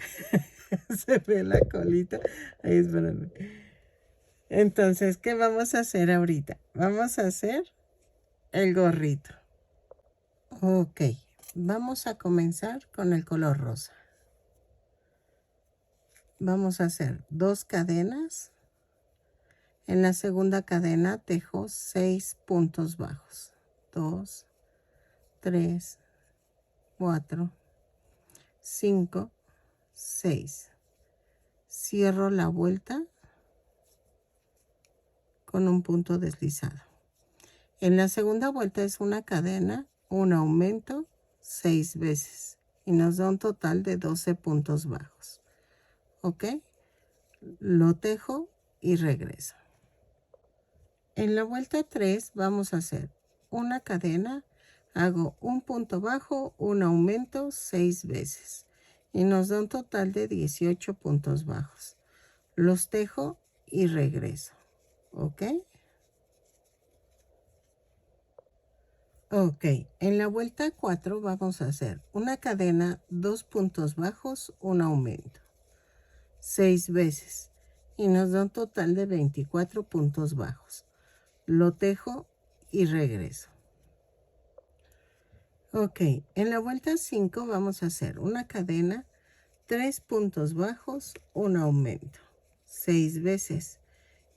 Se ve la colita. Ahí, espérame. Entonces, ¿qué vamos a hacer ahorita? Vamos a hacer el gorrito. Ok. Vamos a comenzar con el color rosa. Vamos a hacer 2 cadenas. En la segunda cadena tejo 6 puntos bajos. 2, 3, 4, 5, 6. Cierro la vuelta con un punto deslizado. En la segunda vuelta es una cadena, un aumento 6 veces y nos da un total de 12 puntos bajos. ¿Ok? Lo tejo y regreso. En la vuelta 3 vamos a hacer una cadena, hago un punto bajo, un aumento 6 veces y nos da un total de 18 puntos bajos. Los tejo y regreso. ¿Ok? Ok, en la vuelta 4 vamos a hacer una cadena, 2 puntos bajos, un aumento, 6 veces y nos da un total de 24 puntos bajos. Lo tejo y regreso. Ok, en la vuelta 5 vamos a hacer una cadena, 3 puntos bajos, un aumento, 6 veces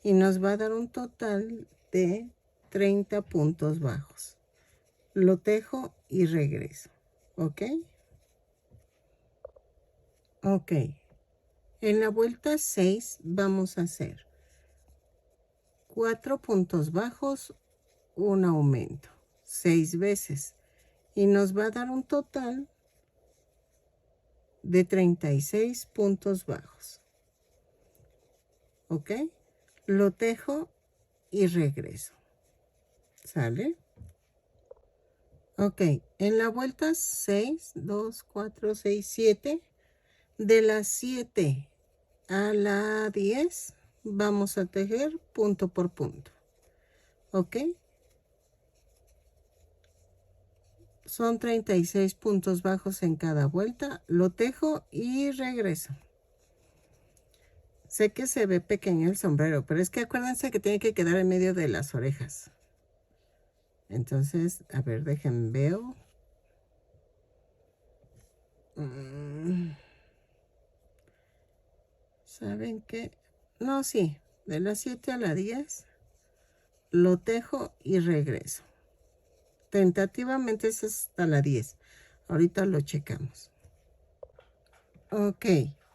y nos va a dar un total de 30 puntos bajos. Lo tejo y regreso. ¿Ok? Ok. En la vuelta 6 vamos a hacer 4 puntos bajos, un aumento, 6 veces. Y nos va a dar un total de 36 puntos bajos. ¿Ok? Lo tejo y regreso. ¿Sale? Ok. En la vuelta 6, 2, 4, 6, 7. De las 7 a la 10 vamos a tejer punto por punto. ¿Ok? Son 36 puntos bajos en cada vuelta. Lo tejo y regreso. Sé que se ve pequeño el sombrero, pero es que acuérdense que tiene que quedar en medio de las orejas. Entonces, a ver, déjenme veo. ¿Saben qué? No, sí. De las 7 a la 10 lo tejo y regreso. Tentativamente es hasta la 10. Ahorita lo checamos. Ok,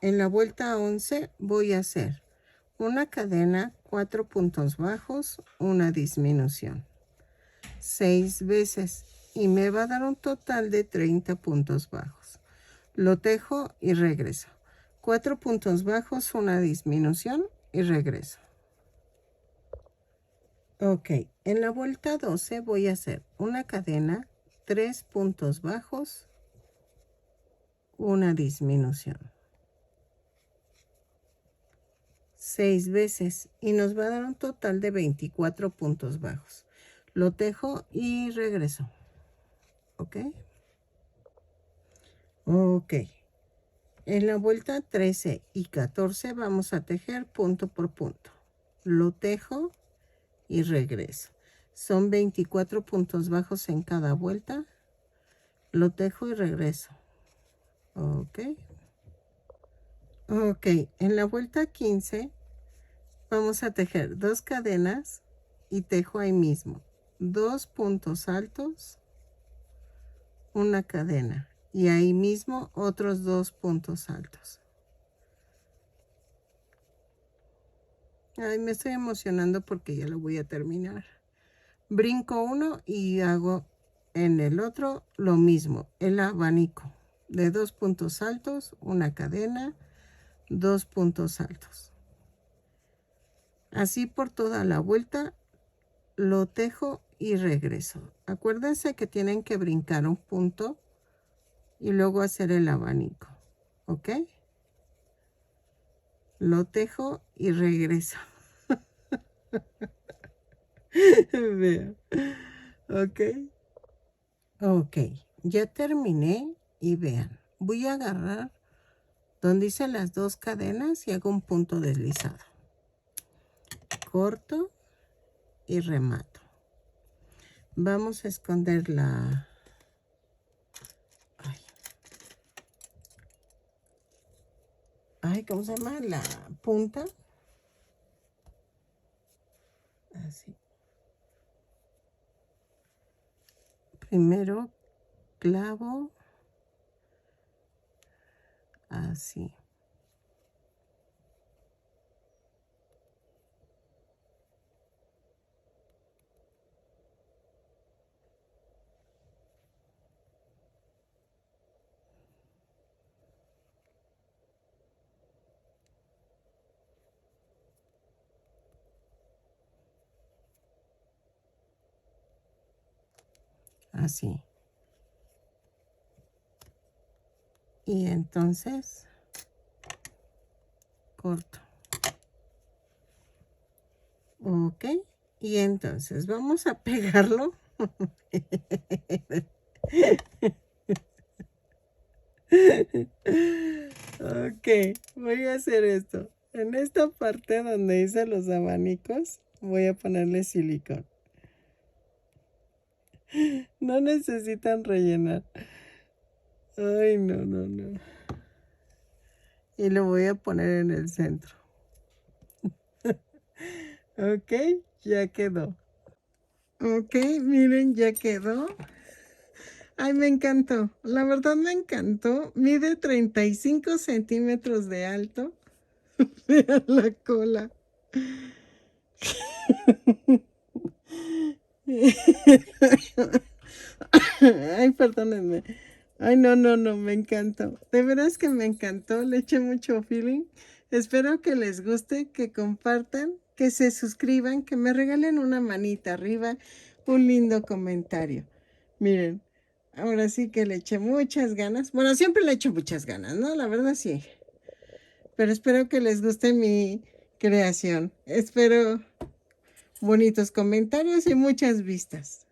en la vuelta 11 voy a hacer una cadena, 4 puntos bajos, una disminución, 6 veces y me va a dar un total de 30 puntos bajos. lo tejo y regreso. 4 puntos bajos, una disminución y regreso. Ok, en la vuelta 12 voy a hacer una cadena, 3 puntos bajos, una disminución. 6 veces y nos va a dar un total de 24 puntos bajos. Lo tejo y regreso. Ok. Ok. En la vuelta 13 y 14 vamos a tejer punto por punto. Lo tejo y regreso. Son 24 puntos bajos en cada vuelta. Lo tejo y regreso. Ok. Ok. En la vuelta 15 vamos a tejer 2 cadenas y tejo ahí mismo. 2 puntos altos, una cadena. Y ahí mismo otros 2 puntos altos. Ay, me estoy emocionando porque ya lo voy a terminar. Brinco uno y hago en el otro lo mismo, el abanico de 2 puntos altos, una cadena, 2 puntos altos. Así por toda la vuelta lo tejo y regreso. Acuérdense que tienen que brincar un punto y luego hacer el abanico, ¿ok? Lo tejo y regreso. Vean. Ok. Ok. Ya terminé y vean. Voy a agarrar donde hice las 2 cadenas y hago un punto deslizado. Corto y remato. Vamos a esconder la... Ay, ¿cómo se llama? La punta. Así. Primero clavo. Así. Así. Y entonces corto. Ok. Y entonces vamos a pegarlo. Ok, voy a hacer esto. En esta parte donde hice los abanicos, voy a ponerle silicón. No necesitan rellenar. Ay, no, no, no. Y lo voy a poner en el centro. Ok, ya quedó. Ok, miren, ya quedó. Ay, me encantó. La verdad me encantó. Mide 35 centímetros de alto. Vean la cola. Ay, perdónenme. Ay, no, no, no, me encantó. De veras que me encantó. Le eché mucho feeling. Espero que les guste, que compartan, que se suscriban, que me regalen una manita arriba, un lindo comentario. Miren, ahora sí que le eché muchas ganas. Bueno, siempre le echo muchas ganas, ¿no? La verdad sí. Pero espero que les guste mi creación. Espero bonitos comentarios y muchas vistas.